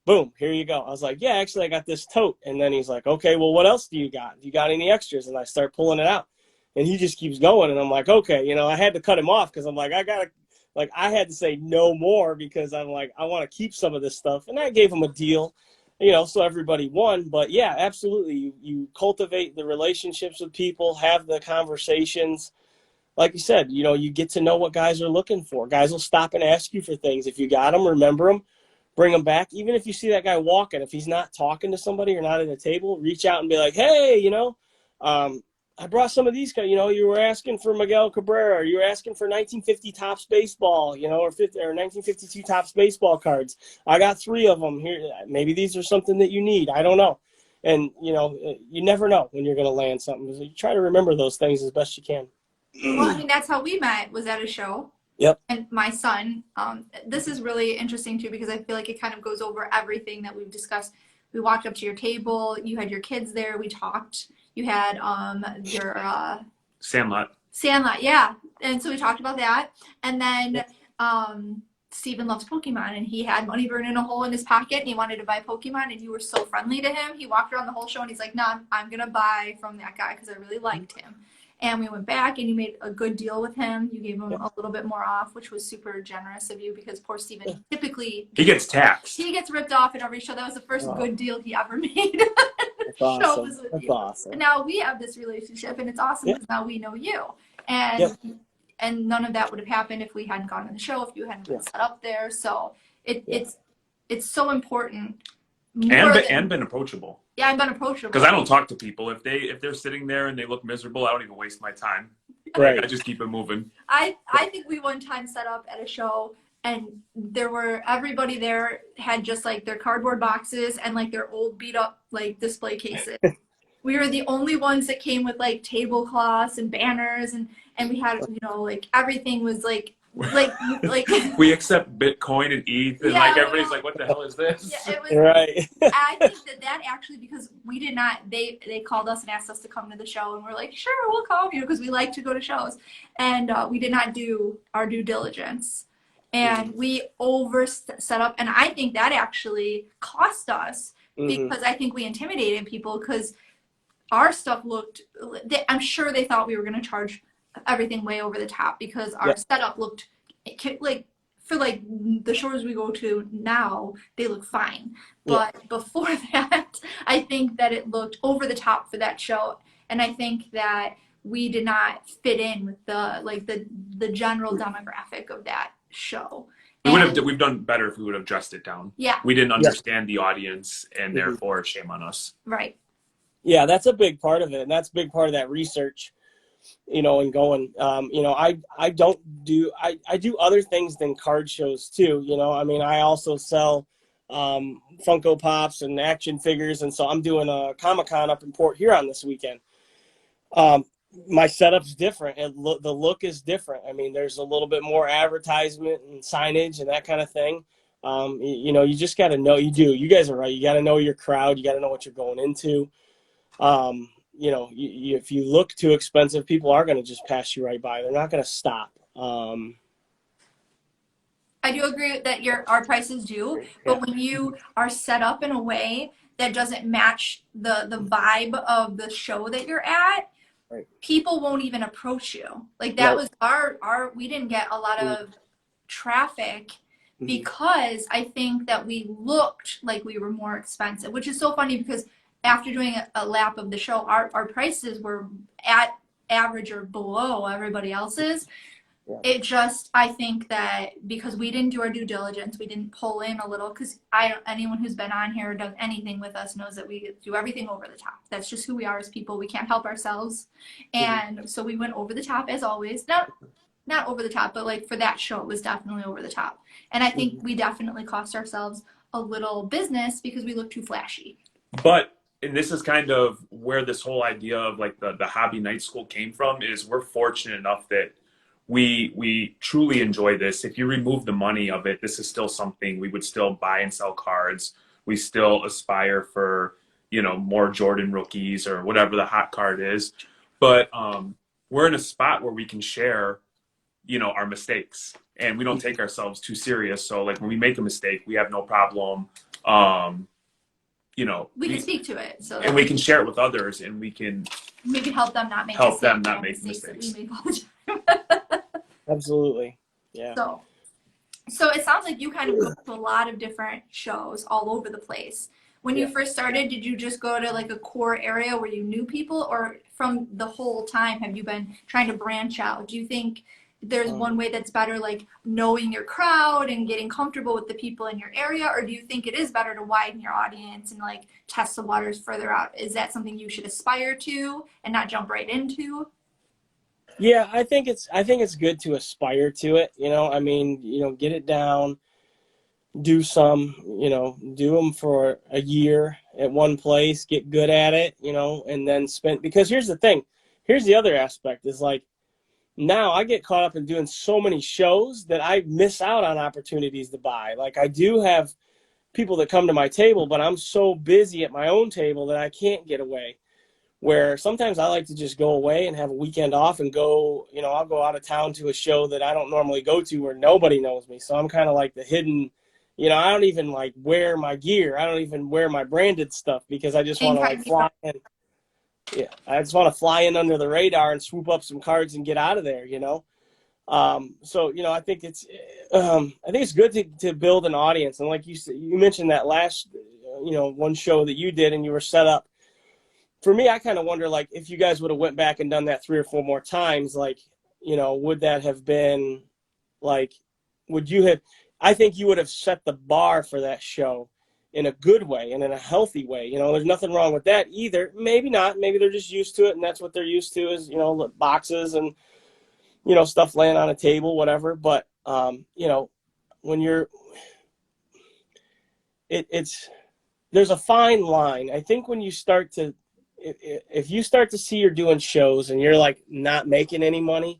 [SPEAKER 3] boom, here you go. I was like, yeah, actually I got this tote. And then he's like, okay, well, what else do you got? You got any extras? And I start pulling it out. And he just keeps going. And I'm like, okay, you know, I had to cut him off because I'm like, I had to say no more because I'm like, I want to keep some of this stuff. And I gave him a deal, you know, so everybody won. But yeah, absolutely. You cultivate the relationships with people, have the conversations. Like you said, you know, you get to know what guys are looking for. Guys will stop and ask you for things. If you got them, remember them, bring them back. Even if you see that guy walking, if he's not talking to somebody or not at a table, reach out and be like, hey, you know, I brought some of these guys. You know, you were asking for Miguel Cabrera. You were asking for 1950 Topps baseball, you know, or 1952 Topps baseball cards. I got 3 of them here. Maybe these are something that you need. I don't know. And, you know, you never know when you're going to land something. So you try to remember those things as best you can.
[SPEAKER 2] Well, I mean, that's how we met, was at a show.
[SPEAKER 3] Yep.
[SPEAKER 2] And my son, this is really interesting too, because I feel like it kind of goes over everything that we've discussed. We walked up to your table, you had your kids there, we talked. You had your
[SPEAKER 1] Sandlot.
[SPEAKER 2] yeah. And so we talked about that. And then Steven loves Pokemon, and he had money burning a hole in his pocket, and he wanted to buy Pokemon, and you were so friendly to him. He walked around the whole show, and he's like, "Nah, I'm gonna buy from that guy because I really liked him." And we went back, and you made a good deal with him. You gave him a little bit more off, which was super generous of you, because poor Steven typically
[SPEAKER 1] He gets taxed.
[SPEAKER 2] He gets ripped off in every show. That was the first good deal he ever made.
[SPEAKER 3] That's awesome. That's awesome.
[SPEAKER 2] And now we have this relationship, and it's awesome because now we know you. And and none of that would have happened if we hadn't gone to the show, if you hadn't been set up there. So it's so important.
[SPEAKER 1] And been approachable.
[SPEAKER 2] Yeah, I've been approachable.
[SPEAKER 1] Because I don't talk to people. If they're sitting there and they look miserable, I don't even waste my time.
[SPEAKER 3] Right.
[SPEAKER 1] Like, I just keep it moving.
[SPEAKER 2] I think we one time set up at a show, and everybody there had just like their cardboard boxes and like their old beat up like display cases. We were the only ones that came with like tablecloths and banners, and we had, you know, like everything was like
[SPEAKER 1] we accept Bitcoin and ETH, and like everybody's like, what the hell is this?
[SPEAKER 2] Yeah, it was
[SPEAKER 3] right.
[SPEAKER 2] I think that actually, because we did not, they called us and asked us to come to the show, and we're like, sure, we'll come, you know, because we like to go to shows. And we did not do our due diligence, and we set up, and I think that actually cost us because I think we intimidated people, because our stuff looked, I'm sure they thought we were going to charge everything way over the top, because our setup looked like, for like the shows we go to now, they look fine. But before that, I think that it looked over the top for that show. And I think that we did not fit in with the general demographic of that show.
[SPEAKER 1] We've done better if we would have dressed it down.
[SPEAKER 2] Yeah.
[SPEAKER 1] We didn't understand the audience, and therefore shame on us.
[SPEAKER 2] Right.
[SPEAKER 3] Yeah, that's a big part of it, and that's a big part of that research, you know, and going. You know, I do other things than card shows too. You know, I mean, I also sell Funko Pops and action figures, and so I'm doing a Comic-Con up in Port Huron this weekend. My setup's different, and the look is different. I mean, there's a little bit more advertisement and signage and that kind of thing. You know, you just got to know. You guys are right. You got to know your crowd. You got to know what you're going into. You know, if you look too expensive, people are going to just pass you right by. They're not going to stop.
[SPEAKER 2] I do agree that our prices do, but when you are set up in a way that doesn't match the vibe of the show that you're at, people won't even approach you. Like that was we didn't get a lot of traffic because I think that we looked like we were more expensive, which is so funny because after doing a lap of the show, our prices were at average or below everybody else's. It just, I think that because we didn't do our due diligence, we didn't pull in a little, because anyone who's been on here or does anything with us knows that we do everything over the top. That's just who we are as people. We can't help ourselves. And so we went over the top as always. Not over the top, but like for that show, it was definitely over the top. And I think we definitely cost ourselves a little business because we look too flashy.
[SPEAKER 1] But, and this is kind of where this whole idea of like the hobby night school came from, is we're fortunate enough that we truly enjoy this. If you remove the money of it, this is still something we would still buy and sell cards. We still aspire for, you know, more Jordan rookies or whatever the hot card is. But we're in a spot where we can share, you know, our mistakes, and we don't take ourselves too serious. So like when we make a mistake, we have no problem. You know,
[SPEAKER 2] we can speak to it, and
[SPEAKER 1] we can share it with others, and we can
[SPEAKER 2] maybe help them not make
[SPEAKER 1] help them
[SPEAKER 2] mistakes,
[SPEAKER 1] not
[SPEAKER 2] all
[SPEAKER 1] make
[SPEAKER 2] mistakes that we
[SPEAKER 1] mistakes.
[SPEAKER 2] make all the time.
[SPEAKER 3] Absolutely. Yeah.
[SPEAKER 2] So it sounds like you kind of go to a lot of different shows all over the place. When you
[SPEAKER 3] Yeah.
[SPEAKER 2] first started, did you just go to like a core area where you knew people, or from the whole time have you been trying to branch out? Do you think there's one way that's better, like knowing your crowd and getting comfortable with the people in your area, or do you think it is better to widen your audience and like test the waters further out? Is that something you should aspire to and not jump right into?
[SPEAKER 3] Yeah, I think it's good to aspire to it. I mean, get it down, do some, do them for a year at one place, get good at it, and then spend. Because here's the thing, here's the other aspect is like now I get caught up in doing so many shows that I miss out on opportunities to buy. Like I do have people that come to my table, but I'm so busy at my own table that I can't get away. Where sometimes I like to just go away and have a weekend off and go, I'll go out of town to a show that I don't normally go to where nobody knows me. So I'm kind of like the hidden, I don't even like wear my gear. I don't even wear my branded stuff because I just want to like fly in. Yeah, I just want to fly in under the radar and swoop up some cards and get out of there. So I think it's good to build an audience. And like you said, you mentioned that last, one show that you did and you were set up. For me, I kind of wonder, like, if you guys would have went back and done that 3 or 4 more times, like, would that have been, like, would you have, I think you would have set the bar for that show in a good way and in a healthy way. There's nothing wrong with that either. Maybe not. Maybe they're just used to it, and that's what they're used to is, boxes and, stuff laying on a table, whatever. But, when you're, it's, there's a fine line. I think when you start to, if you start to see you're doing shows and you're like not making any money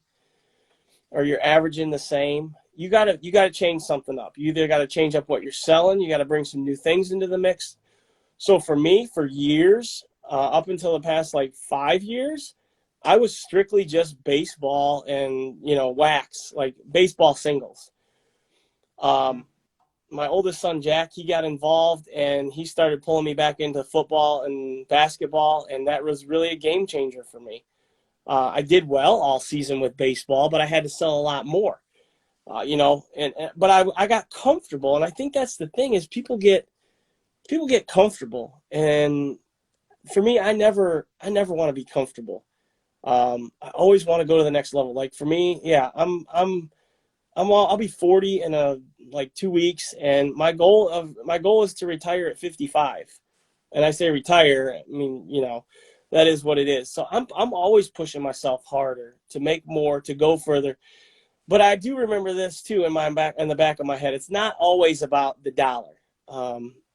[SPEAKER 3] or you're averaging the same, you gotta change something up. You either gotta change up what you're selling, you gotta bring some new things into the mix. So for me, for years, up until the past like 5 years, I was strictly just baseball and wax, like baseball singles. My oldest son, Jack, he got involved and he started pulling me back into football and basketball. And that was really a game changer for me. I did well all season with baseball, but I had to sell a lot more, but I got comfortable. And I think that's the thing is people get comfortable. And for me, I never want to be comfortable. I always want to go to the next level. Like for me, yeah, I'll be 40 in like 2 weeks, and my goal is to retire at 55. And I say retire, I mean, that is what it is. So I'm always pushing myself harder to make more, to go further. But I do remember this too in the back of my head. It's not always about the dollar.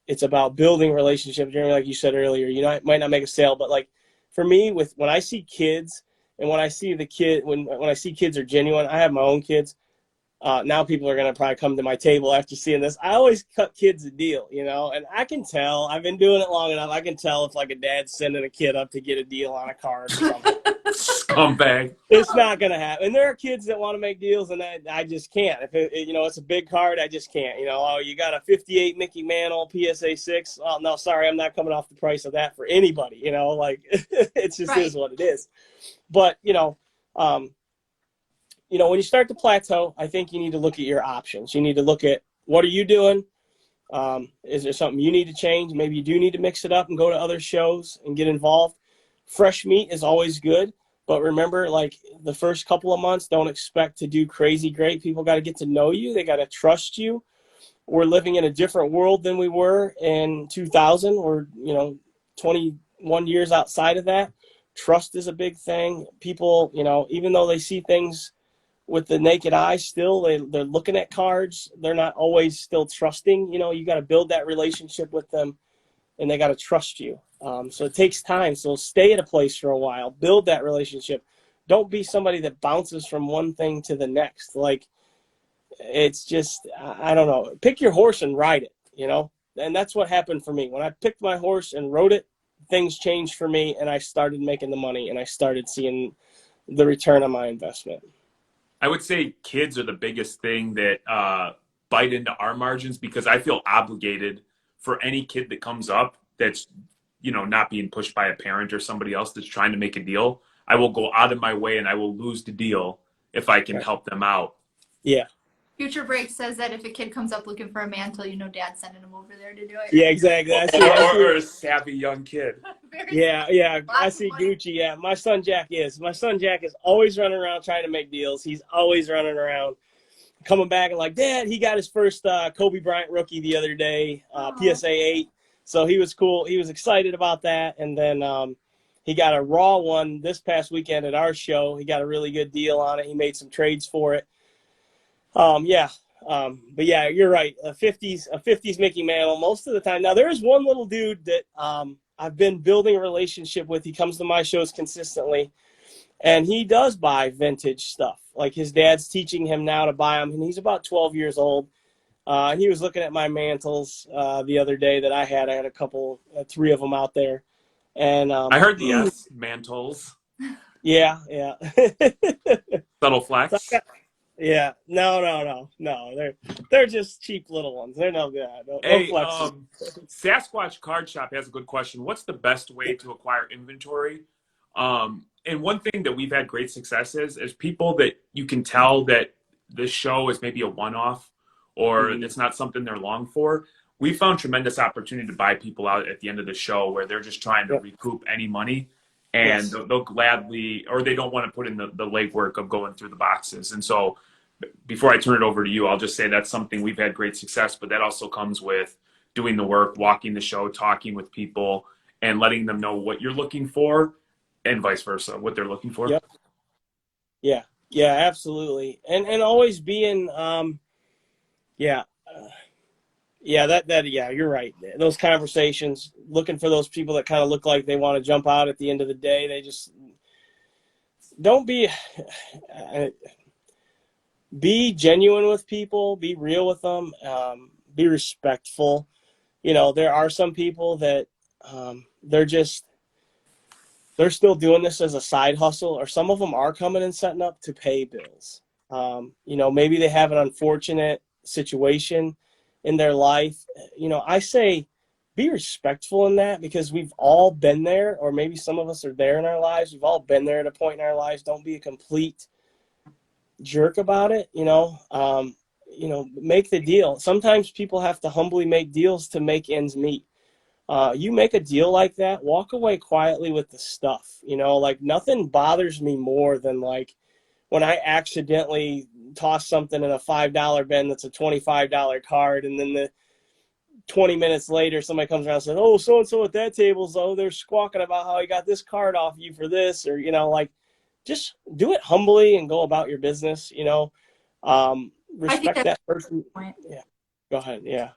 [SPEAKER 3] It's about building relationships. Like you said earlier, I might not make a sale, but like for me, when I see kids and when I see when I see kids are genuine, I have my own kids. Now people are going to probably come to my table after seeing this. I always cut kids a deal, and I can tell. I've been doing it long enough. I can tell if like a dad's sending a kid up to get a deal on a card or something.
[SPEAKER 1] Scumbag.
[SPEAKER 3] It's not going to happen. And there are kids that want to make deals, and I just can't. If it's a big card, I just can't. Oh, you got a 58 Mickey Mantle PSA 6. Oh, no, sorry, I'm not coming off the price of that for anybody. Like it just
[SPEAKER 2] Right.
[SPEAKER 3] is what it is. But when you start to plateau, I think you need to look at your options. You need to look at what are you doing? Is there something you need to change? Maybe you do need to mix it up and go to other shows and get involved. Fresh meat is always good, but remember, like the first couple of months, don't expect to do crazy great. People got to get to know you. They got to trust you. We're living in a different world than we were in 2000. We're 21 years outside of that. Trust is a big thing. People, even though they see things with the naked eye, still they're looking at cards. They're not always still trusting. You got to build that relationship with them, and they got to trust you. So it takes time. So stay at a place for a while, build that relationship. Don't be somebody that bounces from one thing to the next. Like it's just, I don't know. Pick your horse and ride it. And that's what happened for me when I picked my horse and rode it. Things changed for me, and I started making the money, and I started seeing the return on my investment.
[SPEAKER 1] I would say kids are the biggest thing that bite into our margins because I feel obligated for any kid that comes up that's not being pushed by a parent or somebody else that's trying to make a deal, I will go out of my way and I will lose the deal if I can
[SPEAKER 3] Right.
[SPEAKER 1] help them out.
[SPEAKER 3] Yeah.
[SPEAKER 2] Future Break says that if a kid comes up looking for a mantle, Dad's sending him over there to do it.
[SPEAKER 3] Yeah, exactly. I see.
[SPEAKER 1] Or a savvy young kid.
[SPEAKER 3] Yeah. I
[SPEAKER 2] Lots
[SPEAKER 3] see
[SPEAKER 2] of money.
[SPEAKER 3] Gucci. Yeah, my son Jack is always running around trying to make deals. He's always running around, coming back and like, Dad, he got his first Kobe Bryant rookie the other day, PSA 8. So he was cool. He was excited about that. And then he got a raw one this past weekend at our show. He got a really good deal on it. He made some trades for it. Yeah. But yeah, you're right. A 50s Mickey Mantle most of the time. Now there is one little dude that I've been building a relationship with. He comes to my shows consistently, and he does buy vintage stuff. Like his dad's teaching him now to buy them, and he's about 12 years old. And he was looking at my mantles the other day that I had. I had a couple, 3 of them out there, and
[SPEAKER 1] I heard the S mantles.
[SPEAKER 3] Yeah.
[SPEAKER 1] Subtle flex.
[SPEAKER 3] Yeah, no. They're just cheap little ones. They're no good. No
[SPEAKER 1] Hey,
[SPEAKER 3] flexes.
[SPEAKER 1] Sasquatch Card Shop has a good question. What's the best way to acquire inventory? And one thing that we've had great success is people that you can tell that the show is maybe a one-off or it's not something they're long for. We found tremendous opportunity to buy people out at the end of the show where they're just trying to recoup any money. And they'll gladly, or they don't want to put in the legwork of going through the boxes. And so before I turn it over to you, I'll just say that's something we've had great success, but that also comes with doing the work, walking the show, talking with people, and letting them know what you're looking for and vice versa, what they're looking for.
[SPEAKER 3] Yep. Yeah, absolutely. And always being, yeah, you're right. Those conversations, looking for those people that kind of look like they want to jump out at the end of the day. They just don't be genuine with people, be real with them, be respectful. There are some people that they're still doing this as a side hustle, or some of them are coming and setting up to pay bills. Maybe they have an unfortunate situation in their life. I say be respectful in that, because we've all been there, or maybe some of us are there in our lives. We've all been there at a point in our lives. Don't be a complete jerk about it. Make the deal. Sometimes people have to humbly make deals to make ends meet. You make a deal like that, walk away quietly with the stuff. Like nothing bothers me more than like when I accidentally toss something in a $5 bin that's a $25 card, and then the 20 minutes later somebody comes around and says, oh, so-and-so at that table's, they're squawking about how he got this card off you for this, or like just do it humbly and go about your business. Respect that person. Yeah, go ahead. Yeah,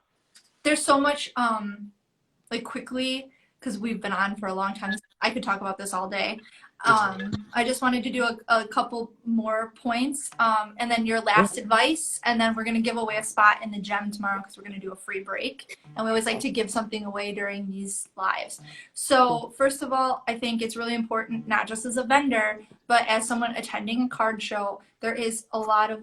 [SPEAKER 2] there's so much quickly, because we've been on for a long time, I could talk about this all day. I just wanted to do a couple more points, and then your last advice, and then we're going to give away a spot in the gym tomorrow because we're going to do a free break, and we always like to give something away during these lives. So first of all, I think it's really important, not just as a vendor, but as someone attending a card show, there is a lot of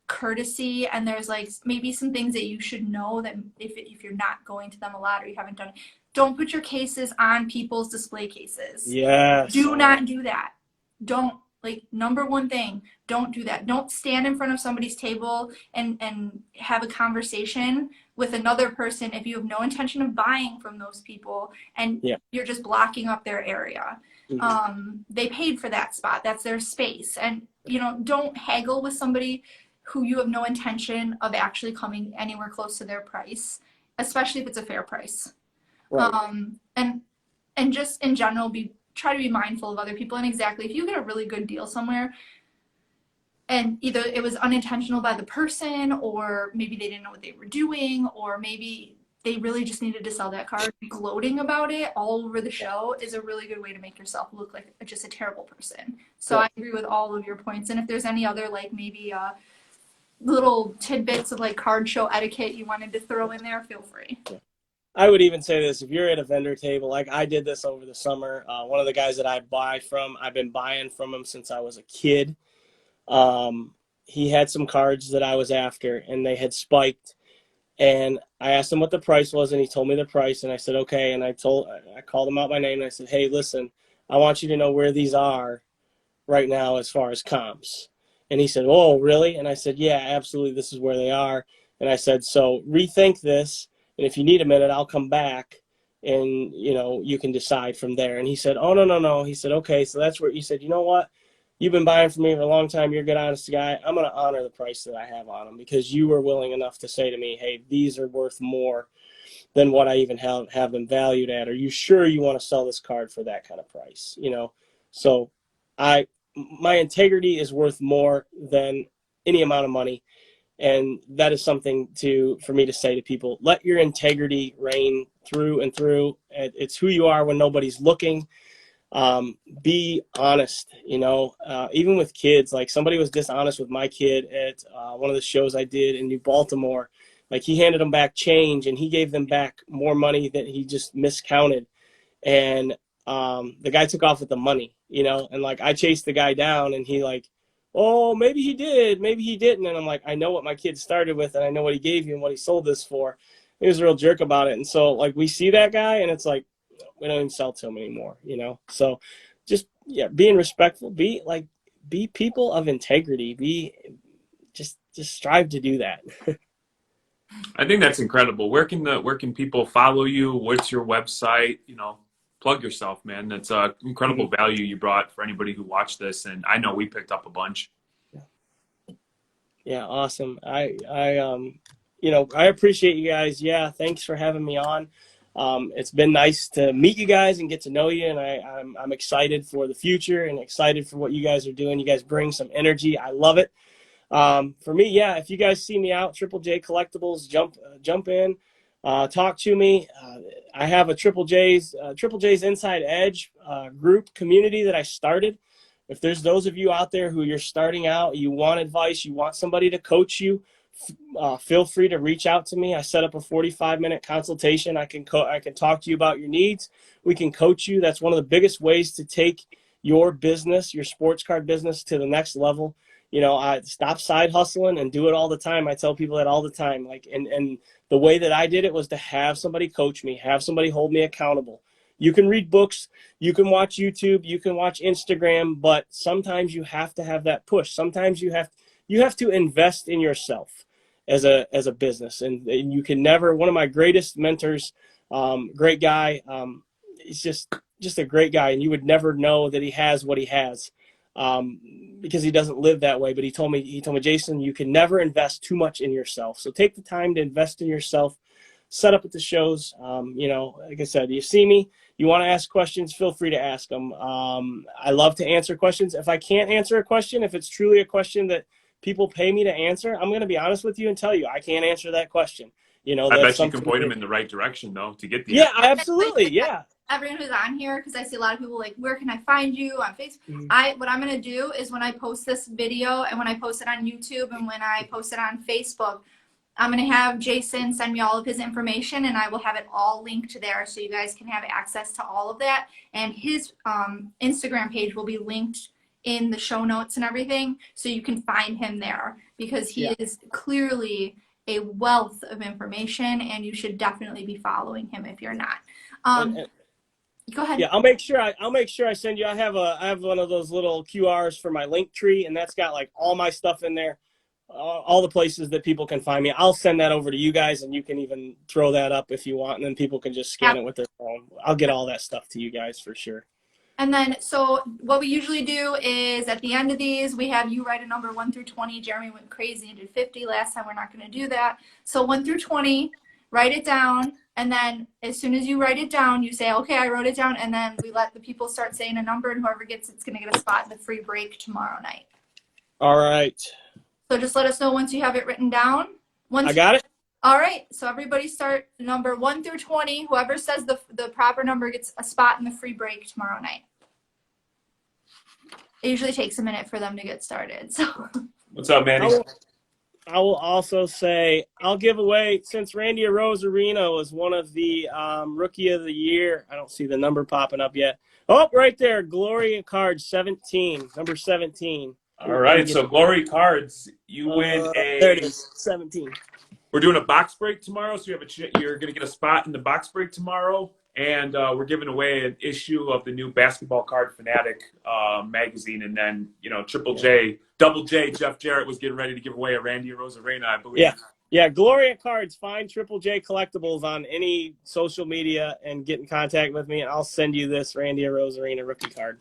[SPEAKER 2] courtesy, and there's maybe some things that you should know that if you're not going to them a lot or you haven't done it. Don't put your cases on people's display cases.
[SPEAKER 3] Yes.
[SPEAKER 2] Do not do that. Don't, number one thing, don't do that. Don't stand in front of somebody's table and have a conversation with another person if you have no intention of buying from those people, and you're just blocking up their area. They paid for that spot. That's their space. And, don't haggle with somebody who you have no intention of actually coming anywhere close to their price, especially if it's a fair price. Right. And just in general, try to be mindful of other people. And exactly, if you get a really good deal somewhere, and either it was unintentional by the person, or maybe they didn't know what they were doing, or maybe they really just needed to sell that card, gloating about it all over the show is a really good way to make yourself look like just a terrible person. So I agree with all of your points. And if there's any other maybe little tidbits of card show etiquette you wanted to throw in there, feel free.
[SPEAKER 3] I would even say this: if you're at a vendor table, like I did this over the summer, one of the guys that I've been buying from him since I was a kid. He had some cards that I was after, and they had spiked. And I asked him what the price was, and he told me the price, and I said, okay. And I called him out by name, and I said, hey, listen, I want you to know where these are right now as far as comps. And he said, oh, really? And I said, yeah, absolutely, this is where they are. And I said, so rethink this, and if you need a minute, I'll come back, and, you can decide from there. And he said, oh, no, no, no. He said, okay, so that's where he said, you know what? You've been buying from me for a long time. You're a good, honest guy. I'm going to honor the price that I have on them because you were willing enough to say to me, hey, these are worth more than what I even have them valued at. Are you sure you want to sell this card for that kind of price? So my integrity is worth more than any amount of money. And that is something for me to say to people, let your integrity reign through and through. It's who you are when nobody's looking. Be honest, even with kids. Like, somebody was dishonest with my kid at one of the shows I did in New Baltimore. Like, he handed them back change, and he gave them back more money that he just miscounted. And the guy took off with the money, and like, I chased the guy down, and he like, oh, maybe he did, maybe he didn't. And I'm like, I know what my kid started with, and I know what he gave you and what he sold this for. He was a real jerk about it. And so, like, we see that guy, and it's like, we don't even sell to him anymore, So just, being respectful, be people of integrity, just strive to do that.
[SPEAKER 1] I think that's incredible. Where can people follow you? What's your website? Plug yourself, man. That's incredible value you brought for anybody who watched this, and I know we picked up a bunch.
[SPEAKER 3] Yeah, awesome. I appreciate you guys. Yeah, thanks for having me on. It's been nice to meet you guys and get to know you, and I'm excited for the future and excited for what you guys are doing. You guys bring some energy. I love it. For me, yeah, if you guys see me out, Triple J Collectibles, jump in, talk to me. I have a Triple J's Inside Edge group community that I started. If there's those of you out there who you're starting out, you want advice, you want somebody to coach you, feel free to reach out to me. I set up a 45-minute consultation. I can talk to you about your needs. We can coach you. That's one of the biggest ways to take your business, your sports card business, to the next level. I stop side hustling and do it all the time. I tell people that all the time. And the way that I did it was to have somebody coach me, have somebody hold me accountable. You can read books, you can watch YouTube, you can watch Instagram, but sometimes you have to have that push. Sometimes you have to invest in yourself as a business. And you can never, one of my greatest mentors, great guy, he's just a great guy, and you would never know that he has what he has. Because he doesn't live that way. But he told me, Jason, you can never invest too much in yourself. So take the time to invest in yourself, set up at the shows. Like I said, you see me, you want to ask questions, feel free to ask them. I love to answer questions. If I can't answer a question, if it's truly a question that people pay me to answer, I'm going to be honest with you and tell you, I can't answer that question.
[SPEAKER 1] I bet you can point them in the right direction, though, to get the
[SPEAKER 3] answer. Absolutely. Yeah.
[SPEAKER 2] Everyone who's on here, because I see a lot of people like, where can I find you on Facebook? What I'm going to do is when I post this video and when I post it on YouTube and when I post it on Facebook, I'm going to have Jason send me all of his information, and I will have it all linked there so you guys can have access to all of that. And his Instagram page will be linked in the show notes and everything, so you can find him there, because he is clearly a wealth of information, and you should definitely be following him if you're not. Go ahead.
[SPEAKER 3] Yeah, I'll make sure I send you. I have one of those little QRs for my link tree, and that's got like all my stuff in there, all the places that people can find me. I'll send that over to you guys, and you can even throw that up if you want, and then people can just scan it with their phone. I'll get all that stuff to you guys for sure.
[SPEAKER 2] And then, so what we usually do is at the end of these, we have you write a number 1 through 20. Jeremy went crazy and did 50 last time. We're not going to do that. So 1 through 20, write it down. And then as soon as you write it down, you say, okay, I wrote it down. And then we let the people start saying a number, and whoever gets it's going to get a spot in the free break tomorrow night.
[SPEAKER 3] All right.
[SPEAKER 2] So just let us know once you have it written down.
[SPEAKER 3] I got it.
[SPEAKER 2] All right. So everybody start number 1 through 20. Whoever says the proper number gets a spot in the free break tomorrow night. It usually takes a minute for them to get started. So
[SPEAKER 1] what's up, Manny?
[SPEAKER 3] I will also say, I'll give away, since Randy Arozarena was one of the Rookie of the Year. I don't see the number popping up yet. Oh, right there. Glory card 17, number 17.
[SPEAKER 1] All right. So Glory cards, you win a.
[SPEAKER 3] There it is, 17.
[SPEAKER 1] We're doing a box break tomorrow, so you have you're going to get a spot in the box break tomorrow, and we're giving away an issue of the new Basketball Card Fanatic magazine, and then Triple J, Double J, Jeff Jarrett was getting ready to give away a Randy Rosarena, I believe.
[SPEAKER 3] Yeah. Gloria Cards. Find Triple J Collectibles on any social media and get in contact with me, and I'll send you this Randy Rosarena rookie card.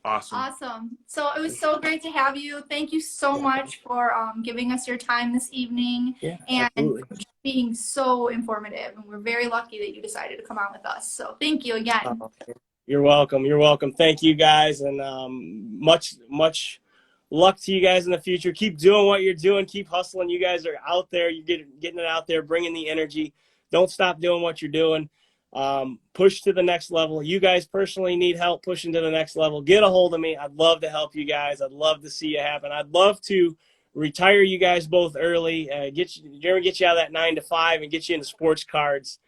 [SPEAKER 2] Awesome. So it was so great to have you. Thank you so much for giving us your time this evening and being so informative. And we're very lucky that you decided to come on with us. So thank you again.
[SPEAKER 3] You're welcome. You're welcome. Thank you guys, and much luck to you guys in the future. Keep doing what you're doing. Keep hustling. You guys are out there. You're getting it out there, bringing the energy. Don't stop doing what you're doing. Push to the next level. You guys personally need help pushing to the next level. Get a hold of me. I'd love to help you guys. I'd love to see you happen. I'd love to retire you guys both early. Get you out of that 9 to 5 and get you into sports cards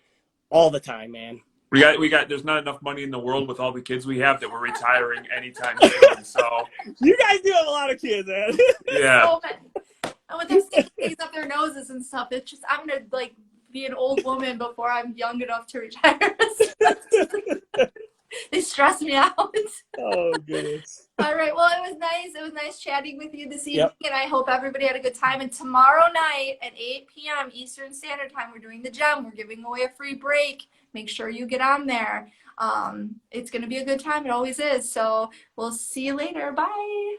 [SPEAKER 3] all the time, man.
[SPEAKER 1] We got. There's not enough money in the world with all the kids we have that we're retiring anytime soon. So
[SPEAKER 3] you guys do have a lot of kids, man.
[SPEAKER 1] Yeah.
[SPEAKER 2] So many. And with them sticking things up their noses and stuff, it's just I'm gonna be an old woman before I'm young enough to retire. They stress me out.
[SPEAKER 3] Oh, goodness.
[SPEAKER 2] All right. Well, it was nice. It was nice chatting with you this evening, and I hope everybody had a good time. And tomorrow night at 8 p.m. Eastern Standard Time, we're doing the gem. We're giving away a free break. Make sure you get on there. It's going to be a good time. It always is. So we'll see you later. Bye.